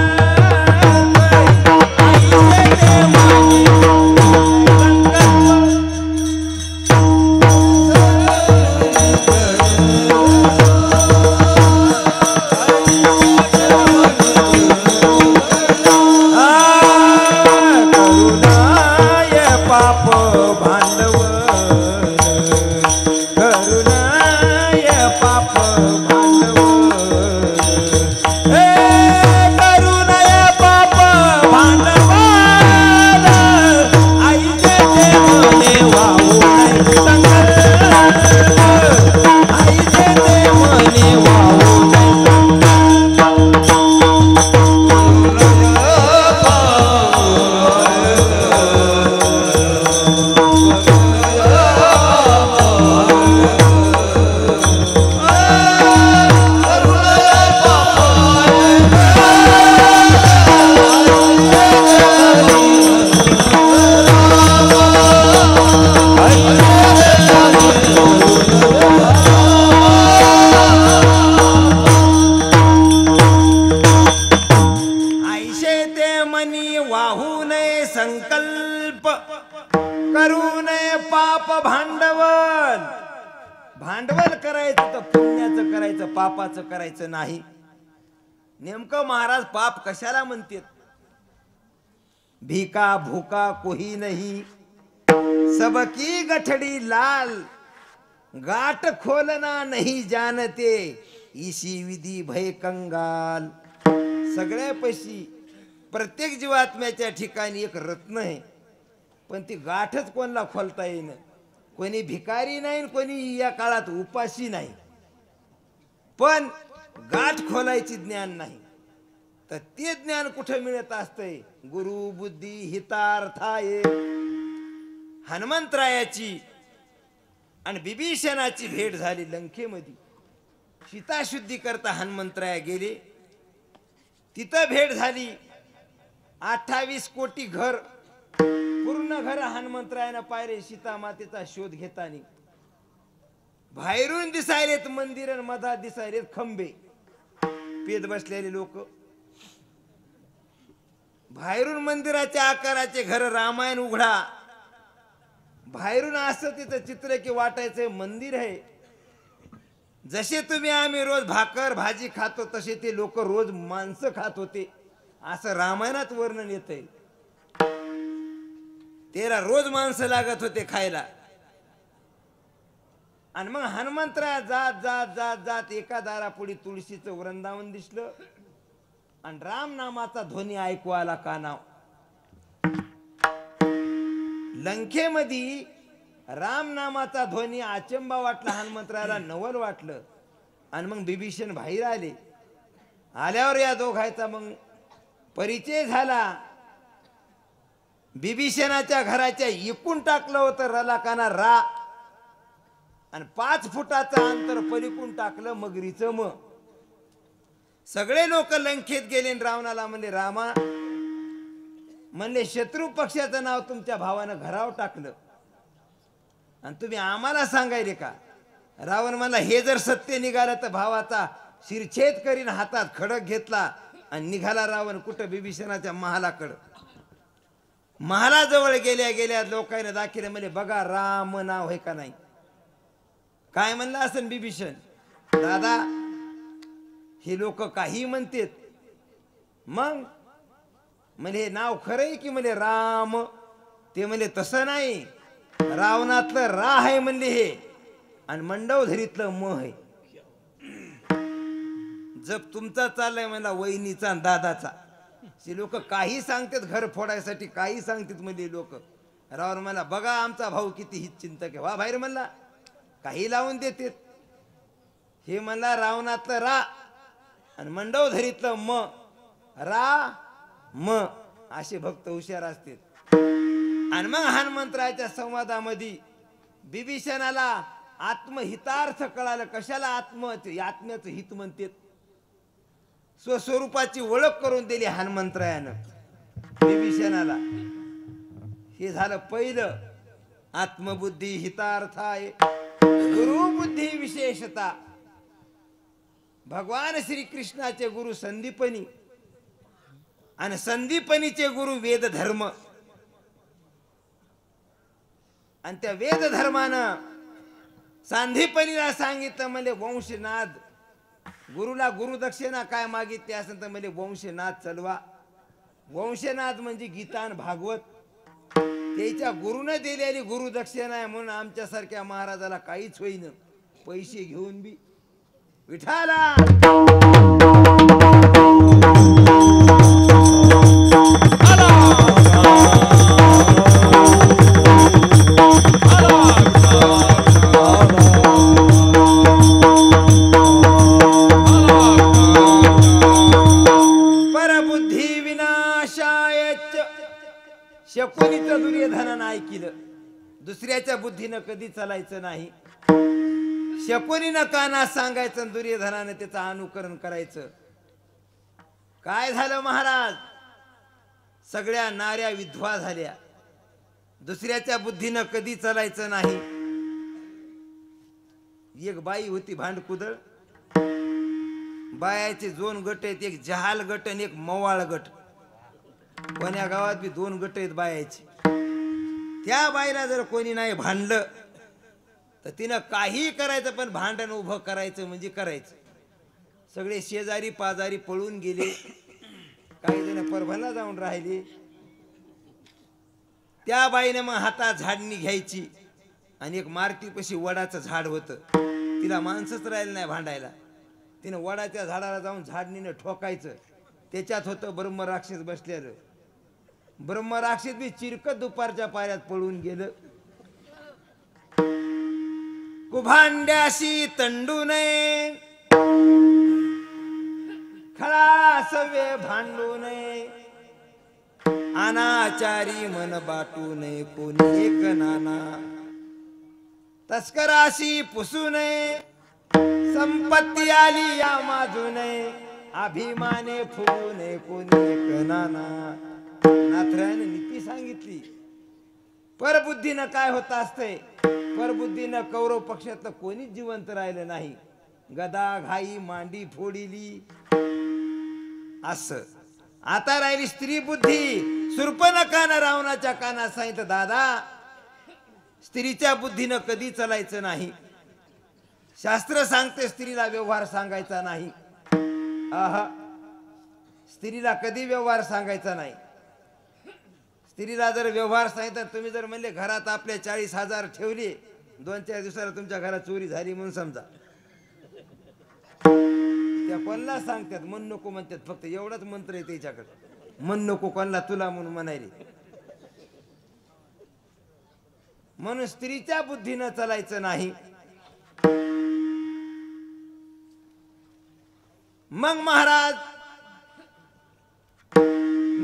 आईशे ते म्हणी भांडवल करायचं तर पुण्याचं करायचं, पापाचं करायचं नाही. नेमकं महाराज पाप कशाला म्हणतात? भीका भूका कोही नाही, सबकी गठडी लाल. गाठ खोलना नाही जानते इसी विधी भय कंगाल. सगळ्या पैशी प्रत्येक जीवात्म्याच्या ठिकाणी एक रत्न आहे, पण ती गाठच कोणाला खोलता येईन. कोणी भिकारी नाही, कोणी या काळात उपाशी नाही, पण गाठ खोलायची ज्ञान नाही. तर ते ज्ञान कुठे मिळत असतंय? गुरु बुद्धी हितार्थाये. हनुमंतरायाची आणि बिभीषणाची भेट झाली लंकेमध्ये. सीताशुद्धी करता हनुमंतराया गेले, तिथं भेट झाली. 28 कोटी घर, पूर्ण घर हनुमंतरायानं पाहिले सीता मातेचा शोध घेताना. बाहेरून दिसायलेत मंदिर आणि मधात दिसायलेत खंबे, पेद बसलेले लोक. बाहेरून मंदिराच्या आकाराचे घर, रामायण उघडा. बाहेरून असं तिचं चित्र की वाटायचं मंदिर आहे. जसे तुम्ही आम्ही रोज भाकर भाजी खातो तसे ते लोक रोज मांस खात होते, असं रामायणात वर्णन येतंय. त्याला रोज माणसं लागत होते खायला. आणि मग हनुमंतराया जात जात जात जात एका दारापुढे तुळशीचं वृंदावन दिसलं आणि राम नामाचा ध्वनी ऐकू आला कानाव. लंकेमध्ये राम नामाचा ध्वनी आचंबा वाटला हनुमंतरायाला, नवल वाटलं. आणि मग बिभीषण बाहेर आले. आल्यावर या दोघांचा मग परिचय झाला. बिभीषणाच्या घराच्या इकून टाकलं होतं रलाकाना रा, आणि 5 फुटाचं अंतर पलीकून टाकलं मगरीचं म. सगळे लोक लंकेत गेले. रावणाला म्हणले, रामा म्हणले शत्रू पक्षाचं नाव तुमच्या भावानं घरावर टाकलं आणि तुम्ही आम्हाला सांगायले का? रावण म्हणला, हे जर सत्य निघालं तर भावाचा शिरछेद करीन. हातात खडक घेतला आणि निघाला रावण कुठं? बिभीषणाच्या महालाकडं. महालाजवळ गेल्या गेल्या लोकांना दाखिले, म्हणजे बघा राम नाव आहे का नाही. काय म्हणलं असं बिभीषण? दादा हे लोक काही म्हणतात. मग म्हणजे हे नाव खरं आहे की म्हणजे राम? ते म्हणजे तसं नाही, रावणातलं रा आहे म्हणले हे, आणि मंडवधरीतलं म आहे. जप तुमचा चाललाय म्हणला, वहिनीचा आणि दादाचा. ते लोक काही सांगतात घर फोडायसाठी, काही सांगतात म्हणजे लोक. रावण म्हणला, बघा आमचा भाऊ किती हित चिंतक आहे. वा बाहेर म्हणला, काही लावून देतात. हे म्हणला रावणातलं रा आणि मंडवधरीतलं म, रा म, असे भक्त हुशार असतात. आणि मग हनुमंतरायाच्या संवादामध्ये बिभीषणाला आत्महितार्थ कळालं. कशाला आत्म्याचं हित म्हणतात? स्वस्वरूपाची ओळख करून दिली हनुमंतरायानं बिभीषणाला. हे झालं पहिलं. आत्मबुद्धी हितार्थाय गुरुबुद्धी विशेषता. भगवान श्रीकृष्णाचे गुरु संदीपनी आणि संदीपनीचे गुरु वेद धर्म. आणि त्या वेद धर्मानं सांदीपनीला सांगितलं, म्हणजे वंशनाद. गुरुला गुरुदक्षिणा काय मागितली असेल तर म्हणजे वंशनाद चलवा. वंशनाद म्हणजे गीता आणि भागवत. त्याच्या गुरुने दिलेली गुरुदक्षिणा आहे. म्हणून आमच्यासारख्या महाराजाला काहीच होईन, पैसे घेऊन बी विठाला. परबुद्धी विनाशायच. शकुनीचं दुर्योधनानं ऐकिलं, दुसऱ्याच्या बुद्धीनं कधी चालायचं नाही. शकुनीनं कानात सांगायचं, दुर्योधनानं त्याचं अनुकरण करायचं. काय झालं महाराज? सगळ्या नाऱ्या विधवा झाल्या. दुसऱ्याच्या बुद्धीनं कधी चालायचं नाही. एक बाई होती भांडकुदळ. बायाचे 2 गट आहेत, एक जहाल गट आणि एक मवाळ गट. कोण्या गावात बी 2 गट आहेत बायाचे. त्या बाईला जर कोणी नाही भांडलं तर तिनं काही करायचं, पण भांडण उभं करायचं म्हणजे करायचं. सगळे शेजारी पाजारी पळून गेले. काही जण परभणला जाऊन राहिले. त्या बाईने मग हातात झाडणी घ्यायची आणि एक मारुतीपाशी वडाचं झाड होतं. तिला माणसंच राहिलं नाही भांडायला. तिनं वडाच्या झाडाला जाऊन झाडणीनं ठोकायचं. त्याच्यात होतं ब्रह्मराक्षस बसलेलं. ब्रह्मराक्षस बी चिरकत दुपारच्या पाऱ्यात पळून गेलं. कुभांड्याशी तंडू नये, खळा सवे भांडू नये, अनाचारी मन बाटू नये कोणी एक नाना, तस्कराशी पुसू नये, संपत्ती आली या माजू नये, अभिमाने फुलू नये कोणी एक नाना. नाथरायाने नीती सांगितली. परबुद्धीनं काय होत असते, परबुद्धीनं कौरव पक्षात कोणीच जिवंत राहिलं नाही. गदा घाई मांडी फोडिली असं. आता राहिली स्त्री बुद्धी. शूर्पणखानं रावणाच्या कानात सांगितलं, दादा स्त्रीच्या बुद्धीनं कधी चालायचं नाही. शास्त्र सांगते स्त्रीला व्यवहार सांगायचा नाही. आहा, स्त्रीला कधी व्यवहार सांगायचा नाही. स्त्रीला जर व्यवहार सांगितलं, तुम्ही जर म्हणले घरात आपल्या 40,000 ठेवले, 2-4 दिवसाला तुमच्या घरात चोरी झाली म्हणून समजा, त्या कोणाला सांगतात मन नको म्हणतात. फक्त एवढाच मंत्र आहे त्याच्याकडे, मन नको कोणाला तुला म्हणून म्हणायले. म्हणून स्त्रीच्या बुद्धीनं चालायचं नाही. मग महाराज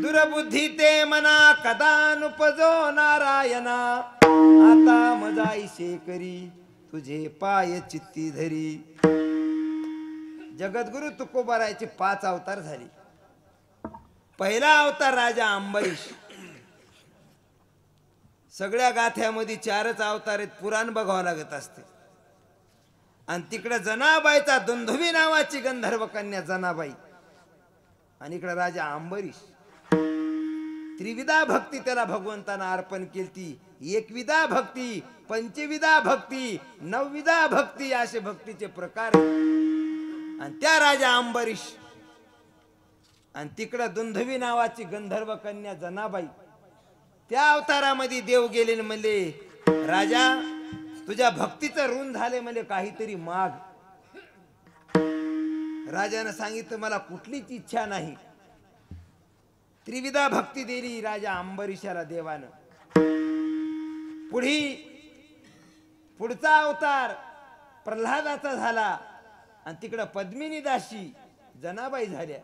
दुर्बुद्धी ते मना कदा नुपजो नारायणा, आता मजाईशे करी तुझे पाय चित्ती धरी. जगद्गुरु तुकोबारायचे 5 अवतार झाले. पहिला अवतार राजा अंबरीश. सगळ्या गाथ्यामध्ये 4च अवतार आहेत. पुराण बघावं लागत असते. आणि तिकडे जनाबाईचा दुंधुवी नावाची गंधर्व कन्या जनाबाई, आणि इकडे राजा अंबरीश. त्रिविधा भक्ती त्याला भगवंताना अर्पण केली. एकविधा भक्ती, पंचविधा भक्ती, 9विधा भक्ती, असे भक्तीचे प्रकार. आणि त्या राजा अंबरीश आणि तिकडं दुंधवी नावाची गंधर्व कन्या जनाबाई. त्या अवतारामध्ये देव गेले म्हणले, राजा तुझ्या भक्तीचं ऋण झाले म्हणजे काहीतरी माग. राजानं सांगितलं, मला कुठलीच इच्छा नाही. त्रिविधा भक्ती दिली राजा अंबरीशाला देवानं. पुढचा अवतार प्रल्हादाचा झाला. आणि तिकडं पद्मिनी दासी जनाबाई झाल्या.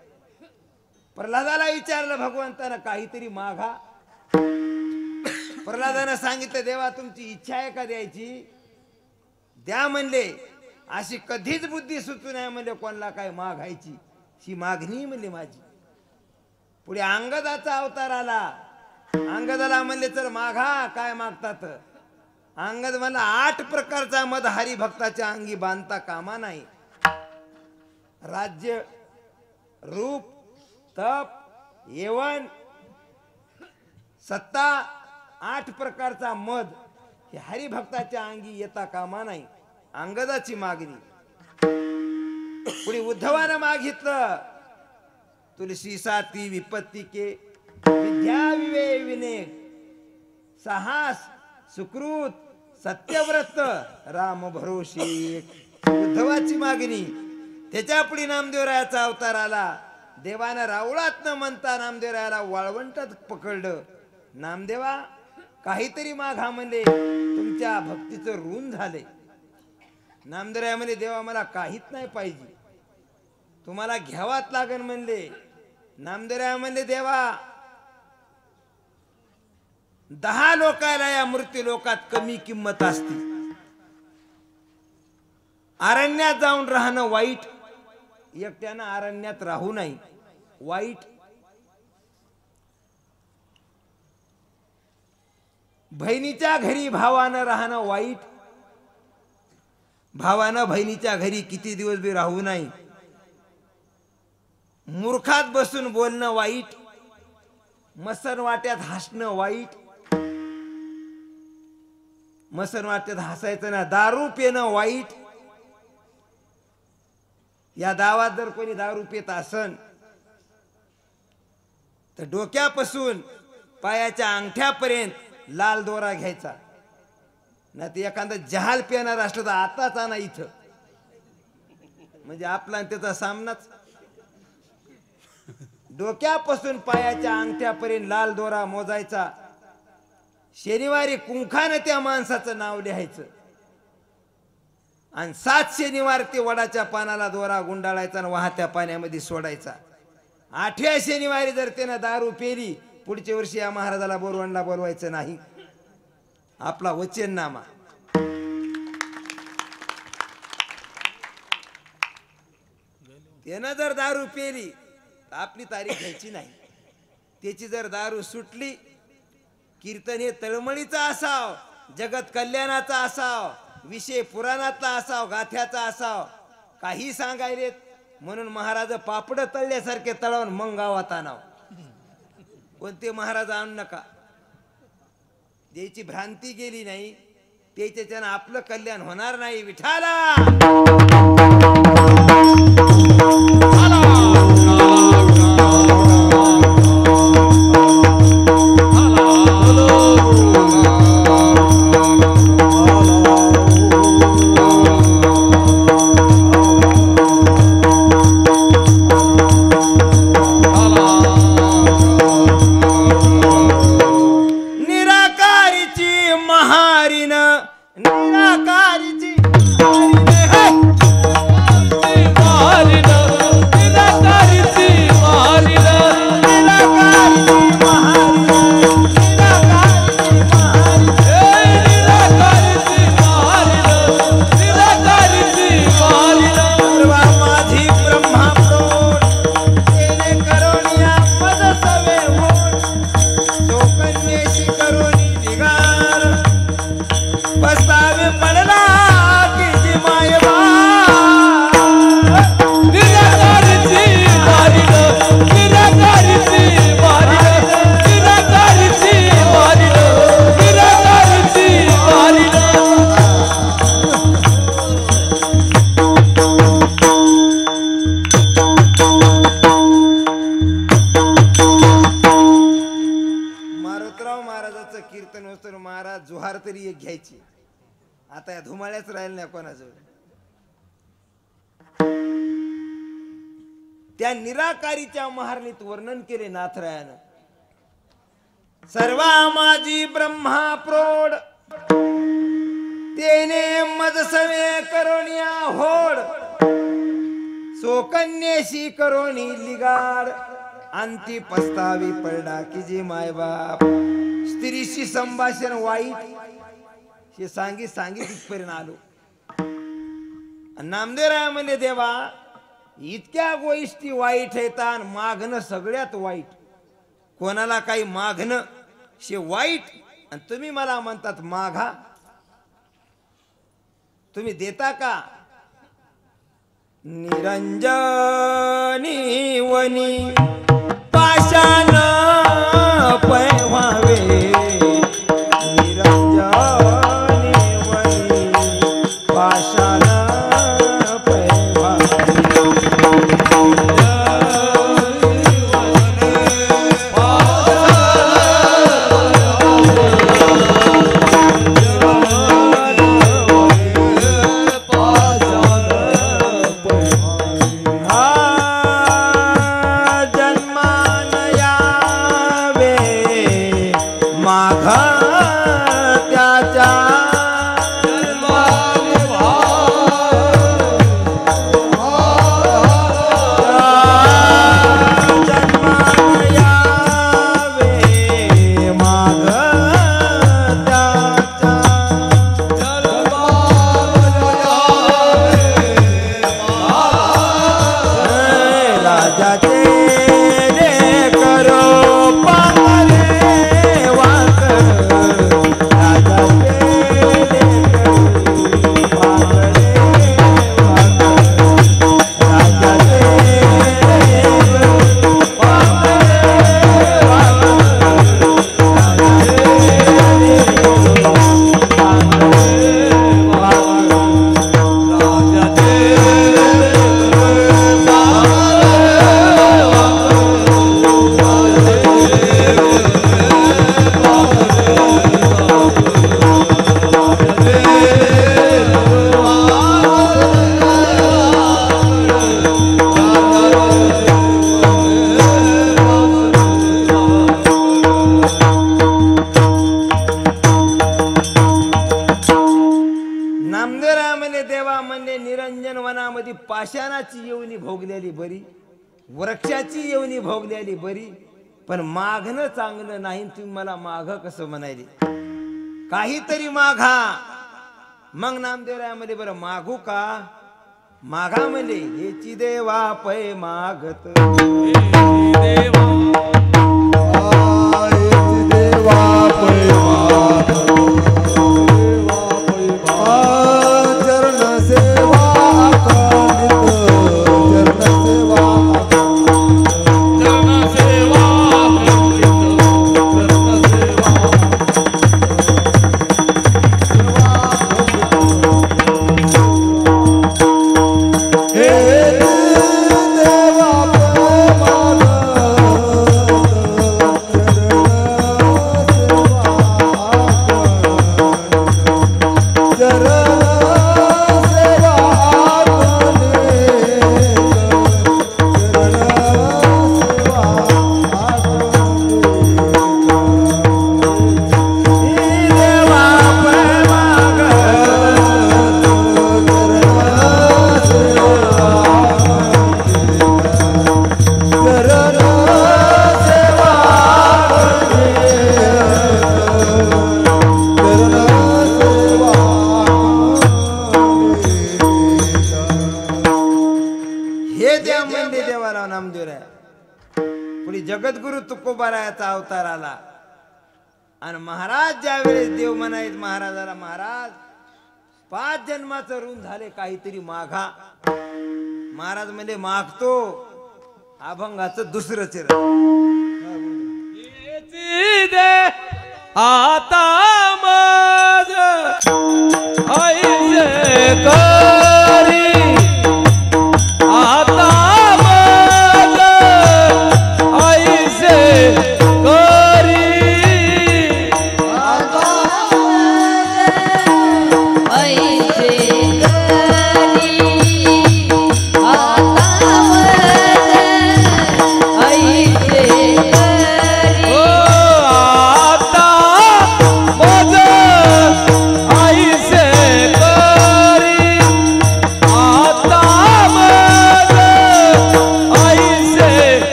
प्रल्हादाला विचारलं भगवंतानं, काहीतरी मागा. प्रल्हादानं सांगितलं, देवा तुमची इच्छा आहे का द्यायची? द्या म्हणले. अशी कधीच बुद्धी सुचू नये म्हणले कोणाला काय मागायची. ही मागणी म्हणले माझी. पुढे अंगदाचा अवतार आला. अंगदाला म्हणले चल मागा, काय मागतात? अंगद म्हणला 8 प्रकारचा मद हरिभक्ताच्या अंगी बांधता कामा नाही. राज्य, रूप, तप, येवन, सत्ता, 8 प्रकारचा मद हे हरिभक्ताच्या अंगी येता कामा नाही. अंगदाची मागणी. पुढे उद्धवानं मागितलं, तुलसी साती विपत्ती के, विद्या विवे विनेक, साहस सुकृत सत्यव्रत राम भरोशी. उद्धवाची मागणी. त्याच्या पुढे नामदेवरायाचा अवतार आला. देवानं रावळात न म्हणता नामदेवरायाला वाळवंटात पकडलं. नामदेवा काहीतरी मागा म्हणले, तुमच्या भक्तीचं ऋण झाले. नामदेवराय म्हणले, देवा मला काहीच नाही पाहिजे, तुम्हाला घ्यावाच लागन म्हणले. नामदेवराय म्हणले, देवा 10 लोकांना या मृत्यू लोकात कमी किंमत असते. अरण्यात जाऊन राहणं वाईट, एकट्यानं अरण्यात राहू नाही वाईट. बहिणीच्या घरी भावानं राहणं वाईट, भावानं बहिणीच्या घरी किती दिवस बी राहू नाही. मूर्खात बसून बोलणं वाईट, मसन वाट्यात हसणं वाईट. मसन वाट्यात हसायचं ना. दारू पिणं वाईट. या गावात जर कोणी दारू पित असन तर डोक्यापासून पायाच्या अंगठ्यापर्यंत लाल दोरा घ्यायचा नाही तर एखादा जहाल पिणार असलं तर आताच आणा इथं, म्हणजे आपला आणि त्याचा सामनाच. डोक्यापासून पायाच्या अंगठ्यापर्यंत लाल दोरा मोजायचा. शनिवारी कुंखानं त्या माणसाचं नाव लिहायचं आणि 7 शनिवार ते वडाच्या पानाला दोरा गुंडाळायचा आणि वाहत्या पाण्यामध्ये सोडायचा. 8व्या शनिवारी जर त्यानं दारू पेली, पुढच्या वर्षी या महाराजाला बोरवणला बोलवायचं नाही. आपला वचननामा. त्यानं जर दारू पेली तर आपली तारीख घ्यायची नाही. त्याची जर दारू सुटली, कीर्तन हे तळमळीचा असाव, जगत कल्याणाचा असाव, विषय पुराणातला असाव, गाथ्याचा असाव, काही सांगायलेत म्हणून महाराज पापड तळल्यासारखे तळवून मग गावात आणाव. कोणते महाराज आणू नका. ज्याची भ्रांती गेली नाही त्याच्यानं आपलं कल्याण होणार नाही. विठाला आता या धुमाळ्याच राहील नाही कोणाजवळ. त्या निराकारीच्या महारणीत वर्णन केले नाथरायानं. सर्वा माझी ब्रह्मा प्रौढ तेने मज सवे करोनिया होड सोकन्येशी करोनी लिगाड अंती पस्तावी पडला की जी मायबाप. स्त्रीशी संभाषण वाईट हे सांगित इथपर्यंत आलो. नामदेवराय म्हणले देवा इतक्या गोष्टी वाईट आहेत आणि मागणं सगळ्यात वाईट. कोणाला काही मागणं शे वाईट आणि तुम्ही मला म्हणतात मागा. तुम्ही देता का? निरंजनी वनी पाषाण पैवावे निरंजनी वनी पाषाण माघ त्याच्या नामदेवराय म्हणले देवा म्हणले निरंजन वनामध्ये पाषाणाची येवणी भोगलेली बरी, वृक्षाची येवणी भोगलेली बरी, पण मागणं चांगलं नाही. तुम्ही मला माग कसं म्हणायले, काहीतरी मागा. मग नामदेवराय म्हणले बरं मागू का? मागा म्हणले हेची देवा पै मागत देवा चरण सेवा जगद्गुरु तुकोबारायाचा अवतार आला. आणि महाराज ज्यावेळेस देव म्हणायत महाराजाला, महाराज 5 जन्माचं ऋण झाले, काहीतरी मागा. महाराज म्हणजे मागतो अभंगाचं दुसरं चरण. आता माझ ऐसे करी आता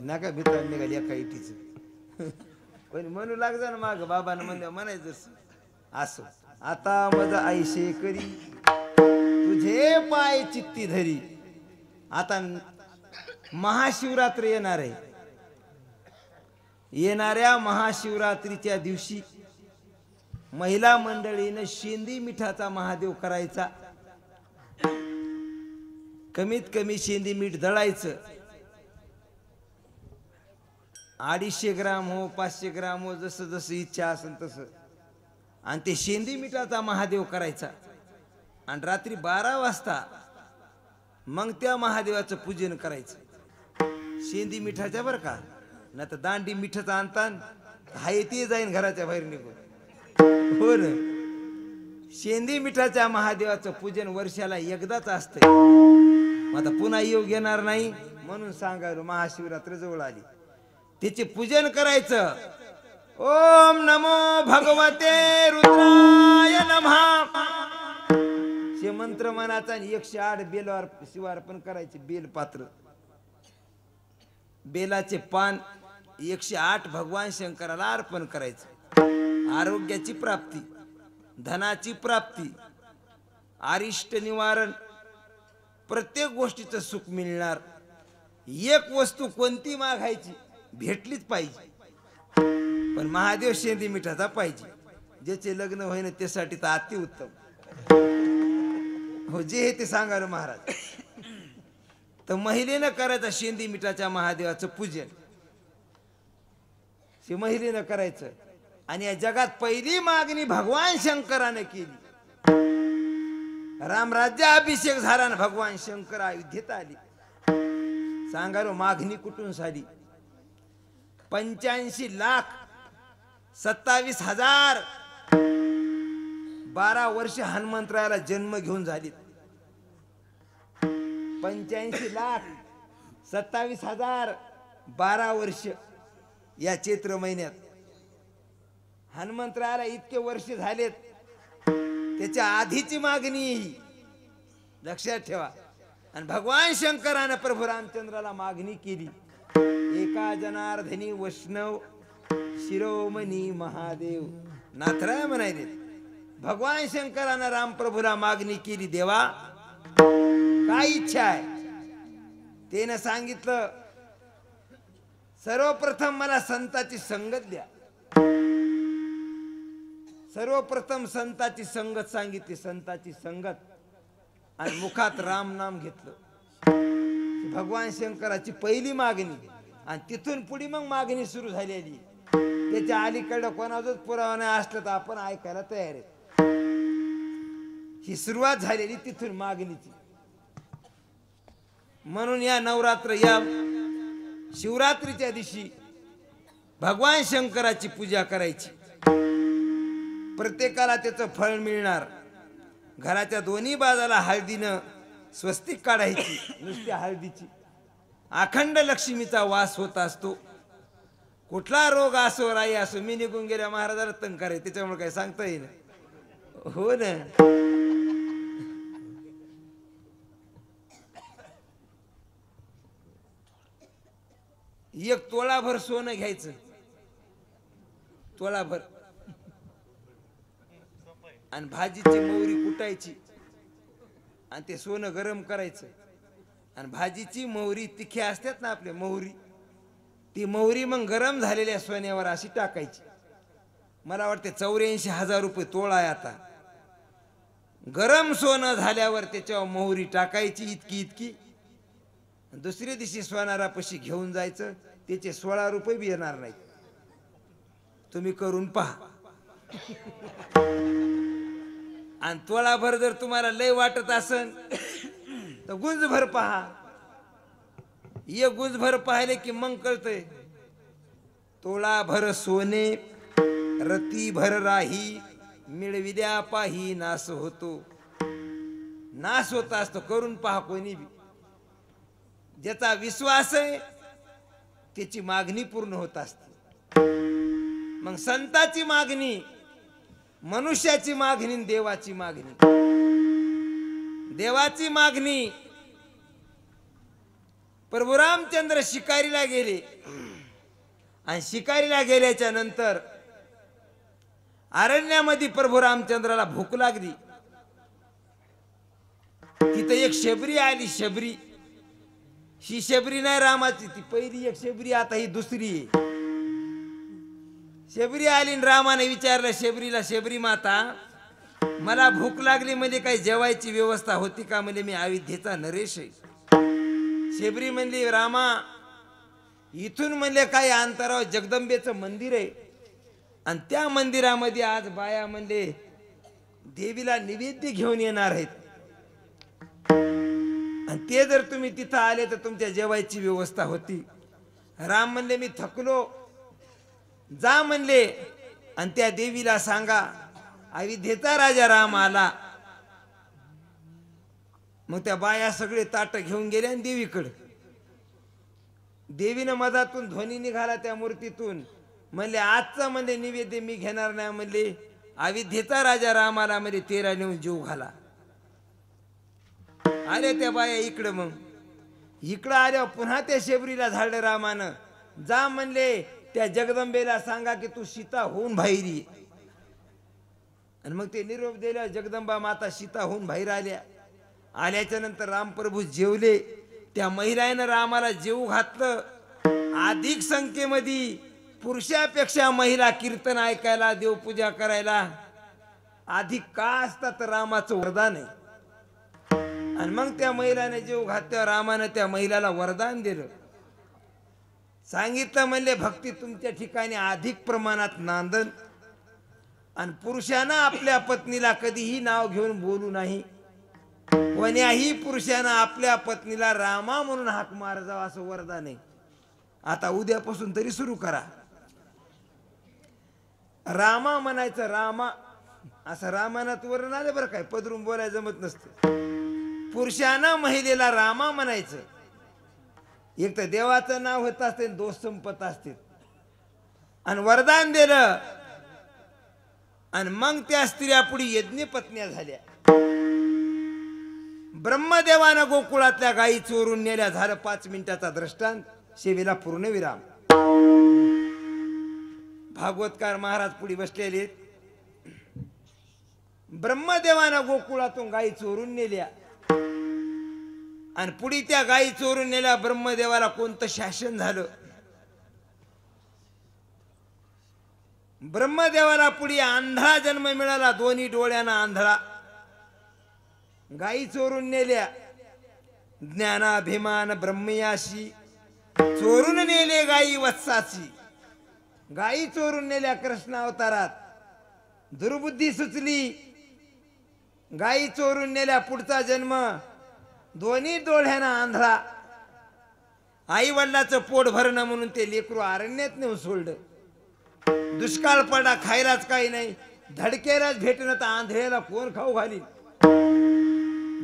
नका भितर निघाली एका इटीच पण म्हणू लाग जा ना माग. बाबानं म्हणलं म्हणायचं असो. आता मज ऐशे करी तुझे पाय चित्ती धरी. आता महाशिवरात्र येणार आहे. येणाऱ्या महाशिवरात्रीच्या दिवशी महिला मंडळीनं शेंदी मिठाचा महादेव करायचा. कमीत कमी शेंदी मीठ दळायचं. 250 ग्राम हो 500 ग्राम हो जसं जसं इच्छा असेल तसं. आणि ते शेंदी मिठाचा महादेव करायचा. आणि रात्री 12 वाजता मग त्या महादेवाचं पूजन करायचं. शेंदी मिठाच्या बरं का, नाही तर दांडी मिठाचा आणतान हाय ते जाईन घराच्या बाहेर निघून. हो ना. शेंदी मिठाच्या महादेवाचं पूजन वर्षाला एकदाच असतंय. आता पुन्हा योग येणार नाही म्हणून सांगायलो महाशिवरात्र जवळ आली तिचे पूजन करायचं. ओम नमो भगवते रुद्राय नमः हे मंत्र म्हणायचा आणि 108 बेलवार शिवार्पण करायचे. बेलपात्र बेलाचे पान 108 भगवान शंकराला अर्पण करायचं. आरोग्याची प्राप्ती, धनाची प्राप्ती, अरिष्ट निवारण, प्रत्येक गोष्टीचं सुख मिळणार. एक वस्तू कोणती मागायची भेटलीच पाहिजे पण महादेव शेंदी मिठाचा पाहिजे. ज्याचे लग्न होईन त्यासाठी तर अति उत्तम. हो जे हे ते सांगायला महाराज. तर महिलेनं करायचं शेंदी मिठाच्या महादेवाचं पूजन. हे महिलेनं करायचं. आणि या जगात पहिली मागणी भगवान शंकराने केली. रामराज्याभिषेक झाला ना भगवान शंकर अयोध्येत आली. सांगारो मागणी कुठून झाली? 85,27,000 12 वर्ष हनुमंतरायाला जन्म घेऊन झाली. 85,27,000 12 वर्ष या चैत्र महिन्यात हनुमंतरायाला इतके वर्ष झालेत. त्याच्या आधीची मागणी लक्षात ठेवा. आणि भगवान शंकरानं प्रभू रामचंद्राला मागणी केली. एका जनार्दनी वैष्णव शिरोमणी महादेव नाथराय म्हणायले. भगवान शंकरानं रामप्रभूला मागणी केली. देवा काय इच्छा आहे? त्यानं सांगितलं सर्वप्रथम मला संताची संगत द्या. सर्वप्रथम संताची संगत सांगितली. संताची संगत आणि मुखात राम नाम घेतलं. भगवान शंकराची पहिली मागणी. आणि तिथून पुढे मग मागणी सुरू झालेली. त्याच्या अलीकडं कोणाचाच पुरावा नाही असला तर आपण ऐकायला तयार आहे. ही सुरुवात झालेली तिथून मागणीची. म्हणून या नवरात्र या शिवरात्रीच्या दिवशी भगवान शंकराची पूजा करायची. प्रत्येकाला त्याचं फळ मिळणार. घराच्या दोन्ही बाजूला हळदीनं स्वस्तिक काढायची. नुसत्या हळदीची. अखंड लक्ष्मीचा वास होत असतो. कुठला रोग असो राई असो. मी निघून गेल्या महाराजाला तंग कराय त्याच्यामुळे काय सांगता येईल. हो ना. एक तोळाभर सोनं घ्यायचं. तोळाभर आणि भाजीची मोहरी कुटायची आणि ते सोनं गरम करायचं. आणि भाजीची मोहरी तिखी असतात ना आपल्या मोहरी. ती मोहरी मग गरम झालेल्या सोन्यावर अशी टाकायची. मला वाटते 84,000 रुपये तोळा आहे आता. गरम सोनं झाल्यावर त्याच्यावर मोहरी टाकायची इतकी इतकी. दुसऱ्या दिवशी सोनारापाशी घेऊन जायचं. त्याचे 16 रुपये बी येणार नाहीत. तुम्ही करून पहा. आणि तोळाभर जर तुम्हाला लय वाटत असन तर गुंजभर पहा. एक गुंजभर पाहिले की मग कळतंय. तोळाभर सोने रतीभर राही मिळविल्या पाही नाश होतो. नाश होत असतो. करून पहा कोणी बी. ज्याचा विश्वास आहे त्याची मागणी पूर्ण होत असते. मग संताची मागणी, मनुष्याची मागणी, देवाची मागणी. देवाची मागणी. प्रभू रामचंद्र शिकारीला गेले आणि शिकारीला गेल्याच्या नंतर अरण्यामध्ये प्रभू रामचंद्राला भूक लागली. तिथं एक शबरी आली. शबरी ही शबरी नाही रामाची. ती पहिली एक शबरी. आता ही दुसरी आहे. शबरी आली. रामाने विचारलं शबरीला, शबरी माता मला भूक लागली म्हणजे काही जेवायची व्यवस्था होती का? म्हणजे मी अयोध्येचा नरेश आहे. शबरी म्हणली रामा इथून म्हणले काही अंतरावर जगदंबेचं मंदिर आहे आणि त्या मंदिरामध्ये आज बाया म्हणले देवीला निवेद्य घेऊन येणार आहेत. आणि ते जर तुम्ही तिथं आले तर तुमच्या जेवायची व्यवस्था होती. राम म्हणले मी थकलो. जा म्हणले आणि त्या देवीला सांगा अयोध्येचा राजा राम आला. मग त्या बाया सगळे ताट घेऊन गेल्या आणि देवीकडे. देवीनं मधातून ध्वनी निघाला त्या मूर्तीतून. म्हणले आजचा म्हणजे निवेद्य मी घेणार नाही. म्हणले अयोध्येचा राजा रामाला म्हणजे तेरा नेऊन जीव घाला. आले त्या बाया इकडं. मग इकडं आल्या पुन्हा त्या शेबरीला झाडलं रामानं. जा म्हणले त्या जगदंबेला सांगा की तू सीता होऊन बाहेर ये. आणि मग ते निरोप दिला. जगदंबा माता सीता होऊन बाहेर आल्या. आल्याच्या नंतर रामप्रभू जेवले. त्या महिलानं रामाला जेवू घातलं. अधिक संख्येमध्ये पुरुषापेक्षा महिला कीर्तन ऐकायला देवपूजा करायला अधिक का असतात. रामाचं वरदान आहे. आणि मग त्या महिलाने जेव घातल्यावर रामानं त्या महिलाला वरदान दिलं. सांगितलं म्हणले भक्ती तुमच्या ठिकाणी अधिक प्रमाणात नांदन. आणि पुरुषानं आपल्या पत्नीला कधीही नाव घेऊन बोलू नाही. कोण्याही पुरुषानं आपल्या पत्नीला रामा म्हणून हाक मार जावं असं वरदान आहे. आता उद्यापासून तरी सुरू करा. रामा म्हणायचं. रामा असं रामानात वर्ण आले बरं. काय पदरून बोलायला जमत नसतं. पुरुषानं महिलेला रामा म्हणायचं. एक तर देवाचं नाव होत असते, दोष संपत असते. आणि वरदान दिलं. आणि मग त्या स्त्रिया पुढे यज्ञ पत्न्या झाल्या. ब्रह्मदेवानं गोकुळातल्या गायी चोरून नेल्या. झालं 5 मिनिटाचा दृष्टांत. सेवेला पूर्ण विराम. भागवतकार महाराज पुढे बसलेले. ब्रह्मदेवानं गोकुळातून गायी चोरून नेल्या. आणि पुढे त्या गायी चोरून नेल्या. ब्रह्मदेवाला कोणतं शासन झालं. ब्रह्मदेवाला पुढे आंधळा जन्म मिळाला. दोन्ही डोळ्याना आंधळा. गायी चोरून नेल्या. ज्ञानाभिमान ब्रह्मयाशी चोरून नेले गायी वत्साची. गायी चोरून नेल्या कृष्ण अवतारात. दुर्बुद्धी सुचली. गायी चोरून नेल्या. पुढचा जन्म दोन्ही डोळ्याना आंधळा. आई वडिलाचं पोट भरणं म्हणून ते लेकरू अरण्यात नेऊन सोडलं. दुष्काळ पडा खायलाच काही नाही. धडकेलाच भेटणं तर आंधळ्याला कोण खाऊ घालील.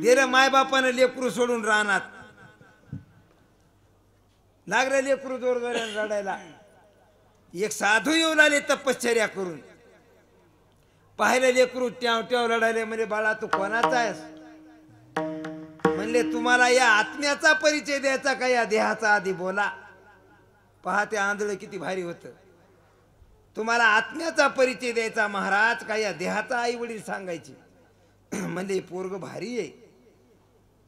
गेलं मायबापानं लेकरू सोडून रानात. लागलं लेकरू जोरजोऱ्यानं रडायला. एक साधू येऊ लागले तपश्चर्या करून. पाहिलं लेकरू ट्याव ट्याव रडायले. म्हणजे बाळा तू कोणाचा आहेस. म्हणले तुम्हाला या आत्म्याचा परिचय द्यायचा का या देहाचा आधी बोला. पहा ते आंधळ किती भारी होतं. तुम्हाला आत्म्याचा परिचय द्यायचा महाराज का या देहाचा आई वडील सांगायचे. म्हणजे पोरग भारी आहे.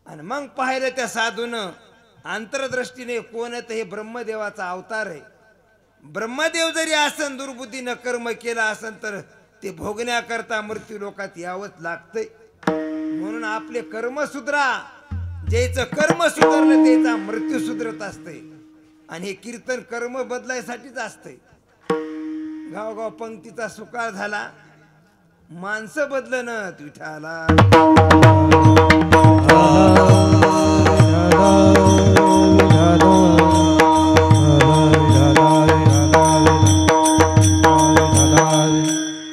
आणि मग पाहिलं त्या साधूनं अंतरदृष्टीने कोण आहे. हे ब्रह्मदेवाचा अवतार आहे. ब्रह्मदेव जरी असन दुर्बुद्धीनं कर्म केला असन तर ते भोगण्याकरता मृत्यू लोकात यावंच लागतंय. म्हणून आपले कर्म सुधरा. ज्याचं कर्म सुधारलं त्याचा मृत्यू सुधरत असते. आणि हे कीर्तन कर्म बदलायसाठीच असते. गावगाव पंक्तीचा सुकाळ झाला. माणसं बदलणं विठाला.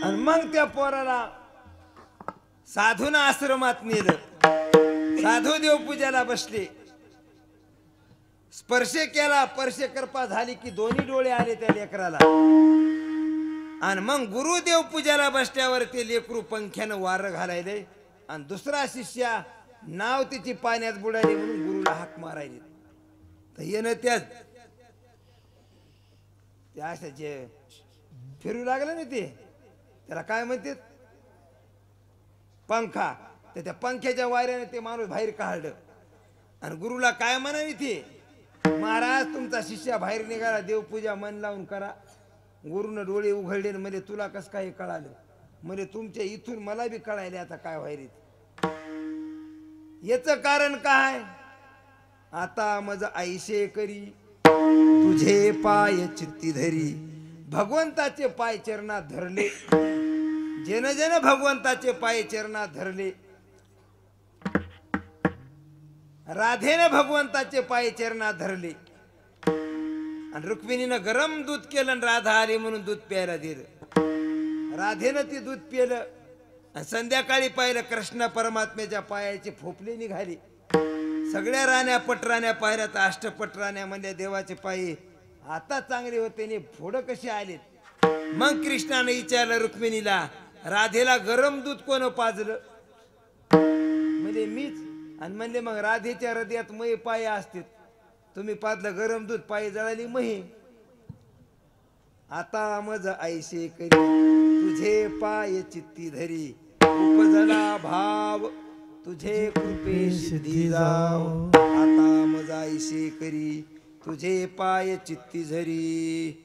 आणि मग त्या पोराला साधून आश्रमात नेलं. साधू देवपूजाला बसले. स्पर्श केला. स्पर्श कृपा झाली की दोन्ही डोळे आले त्या लेकराला. आणि मग गुरु देवपूजाला बसल्यावर ते लेकरू पंख्यानं वारं घालायले. आणि दुसरा शिष्या नाव तिची पाण्यात बुडाली म्हणून गुरुला हाक मारायले. तर येणं त्या अशा जे फिरू लागलं ना ते त्याला काय म्हणते पंखा. तर त्या पंख्याच्या वाऱ्याने ते माणूस बाहेर काढलं. आणि गुरुला काय म्हणाली ते महाराज तुमचा शिष्य बाहेर निघाला. देवपूजा मन लावून करा. गुरुनं डोळे उघडले. म्हणजे तुला कसं काय कळालं. म्हणजे तुमच्या इथून मला बी कळायले आता काय व्हायरे. याच कारण काय. आता मज ऐशे करी तुझे पाय चित्ती धरी. भगवंताचे पाय चरणात धरले. जेन जेन भगवंताचे पाय चरणात धरले. राधेने भगवंताचे पाय चरणात धरले. आणि रुक्मिणीनं गरम दूध केलं. आणि राधा आली म्हणून दूध प्यायला दिलं. राधेनं ती दूध पिलं. आणि संध्याकाळी पाहिलं कृष्ण परमात्म्याच्या पायाचे फोपले निघाले. सगळ्या राण्या पटराण्या पाहिल्या तर अष्टपटराण्यामध्ये देवाचे पायी आता चांगले होते ने फोडं कसे आलेत. मग कृष्णाने विचारलं रुक्मिणीला, राधेला गरम दूध कोण पाजलं? म्हणजे मीच. आणि म्हणले मग राधेच्या हृदयात मही पाय असते, तुम्ही पाजलं गरम दूध, पायी जळाली मही. आता मज ऐशे करी तुझे पाय चित्ती धरी, उपजला भाव तुझे कृपे सिद्धी जाव. आता मज ऐशे करी तुझे पाय चित्ती झरी,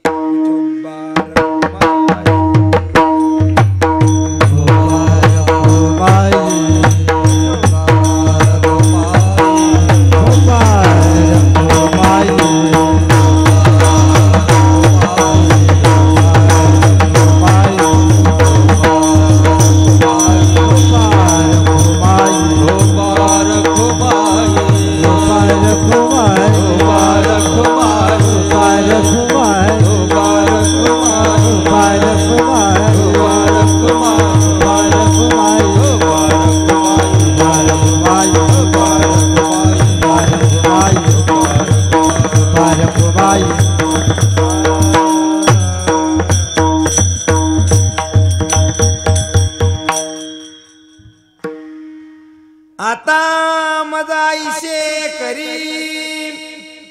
आता मजा ऐशे करी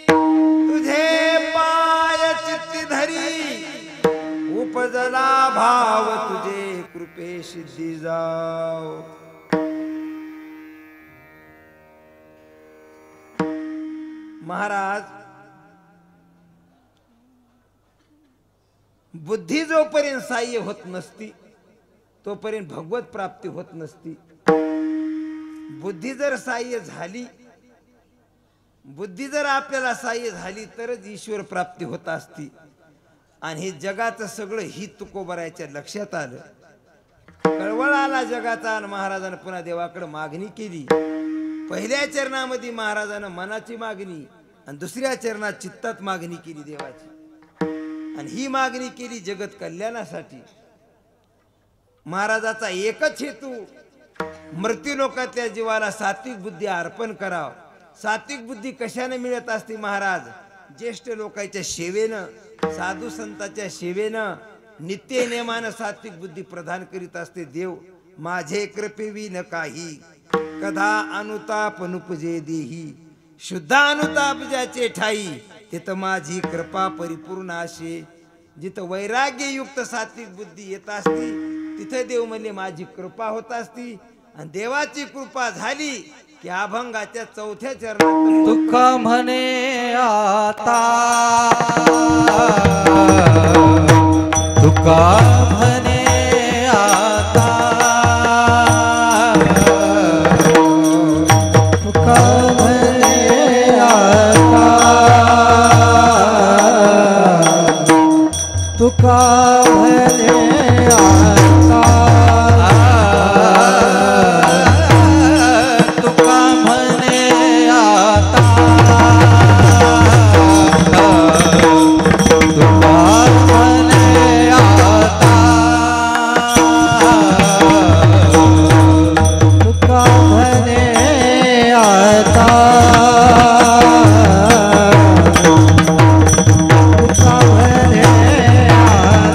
तुझे पाय चित्ती धरी, उपजला भाव तुझे कृपे सिद्धी जाव. महाराज, बुद्धी जोपर्यंत साह्य होत नसती तोपर्यंत भगवत प्राप्ती होत नसती. बुद्धी जर साह्य झाली, बुद्धी जर आपल्याला साह्य झाली तरच ईश्वर प्राप्ती होत असती. आणि हे जगाचं सगळं हित तुकोबरायच्या लक्षात आलं. कळवळ आला जगाचा आणि महाराजानं पुन्हा देवाकडे मागणी केली. पहिल्या चरणामध्ये महाराजानं मनाची मागणी आणि दुसऱ्या चरणात चित्तात मागणी केली देवाची. आणि ही मागणी केली जगत कल्याणासाठी. महाराजाचा एकच हेतू, मृत्यू लोकातल्या जीवाला सात्विक बुद्धी अर्पण कराव. सात्विक बुद्धी कशाने मिळत असते महाराज? ज्येष्ठ लोकांच्या सेवेनं, साधू संतांच्या सेवेनं, नित्य नेमानं सात्विक बुद्धी प्रदान करीत असते देव. माझे कृपेवी न काही, कधा अनुताप नुपजे देही. शुद्ध अनुताप ज्याचे ठाई, तिथं माझी कृपा परिपूर्ण असे. जिथं वैराग्ययुक्त सात्विक बुद्धी येत असती तिथे देव म्हणले माझी कृपा होत असती. आणि देवाची कृपा झाली की अभंगाच्या चौथ्या चरणात तुका म्हणे आता, तुका म्हणे आता, तुका म्हणे आता, तुका म्हणे आता, तुका म्हणे आता, तुका म्हणे आता, तुका म्हणे आता, तुका म्हणे आता.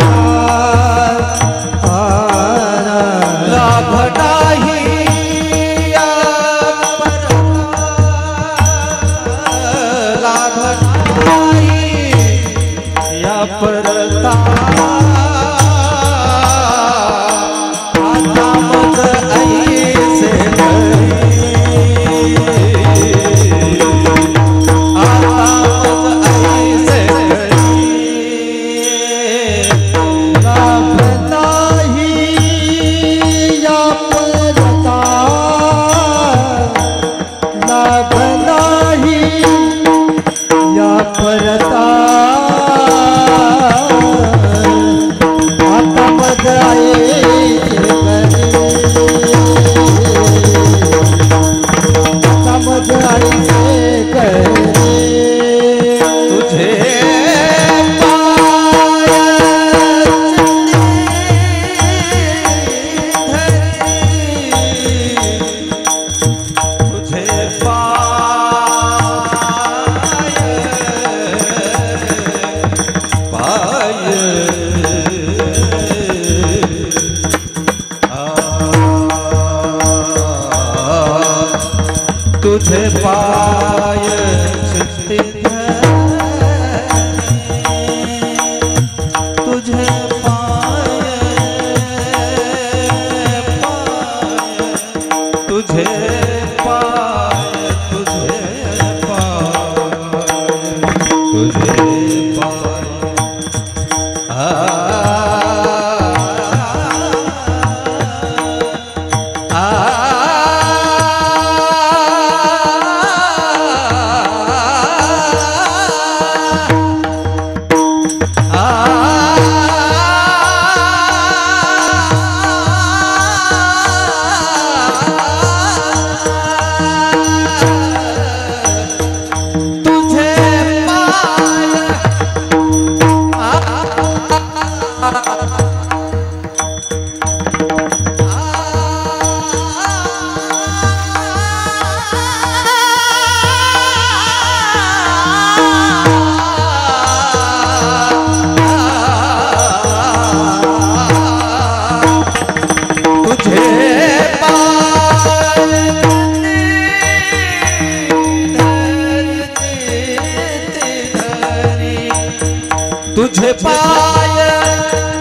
तुझे पाय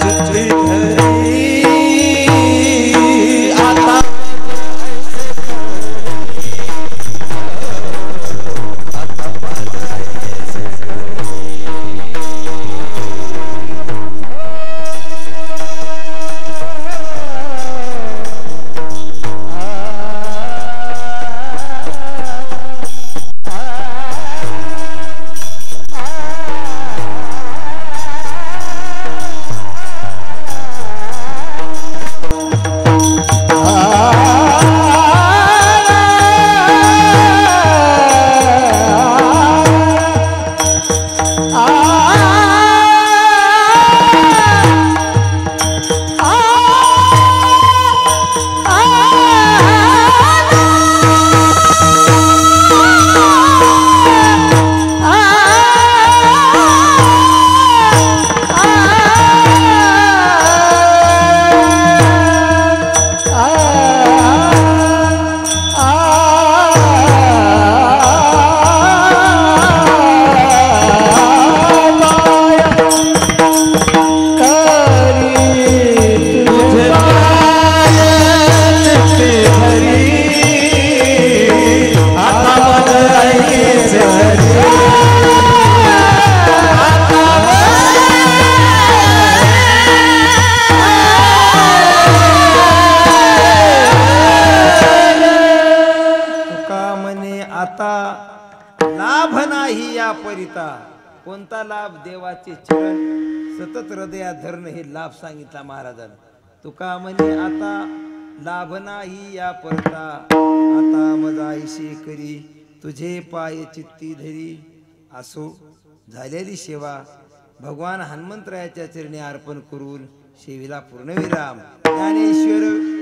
चित्ती धरी आता कोणता लाभ? देवाचे चरण सतत हृदयात धरण हे लाभ सांगितला महाराजांनी. तुका म्हणे आता लाभ नाही या परता, आता मजाईशी करी तुझे पाय चित्ती धरी. असो झालेली सेवा भगवान हनुमंतरायाच्या चरणी अर्पण करून सेवेला पूर्णविराम. ज्ञानेश्वर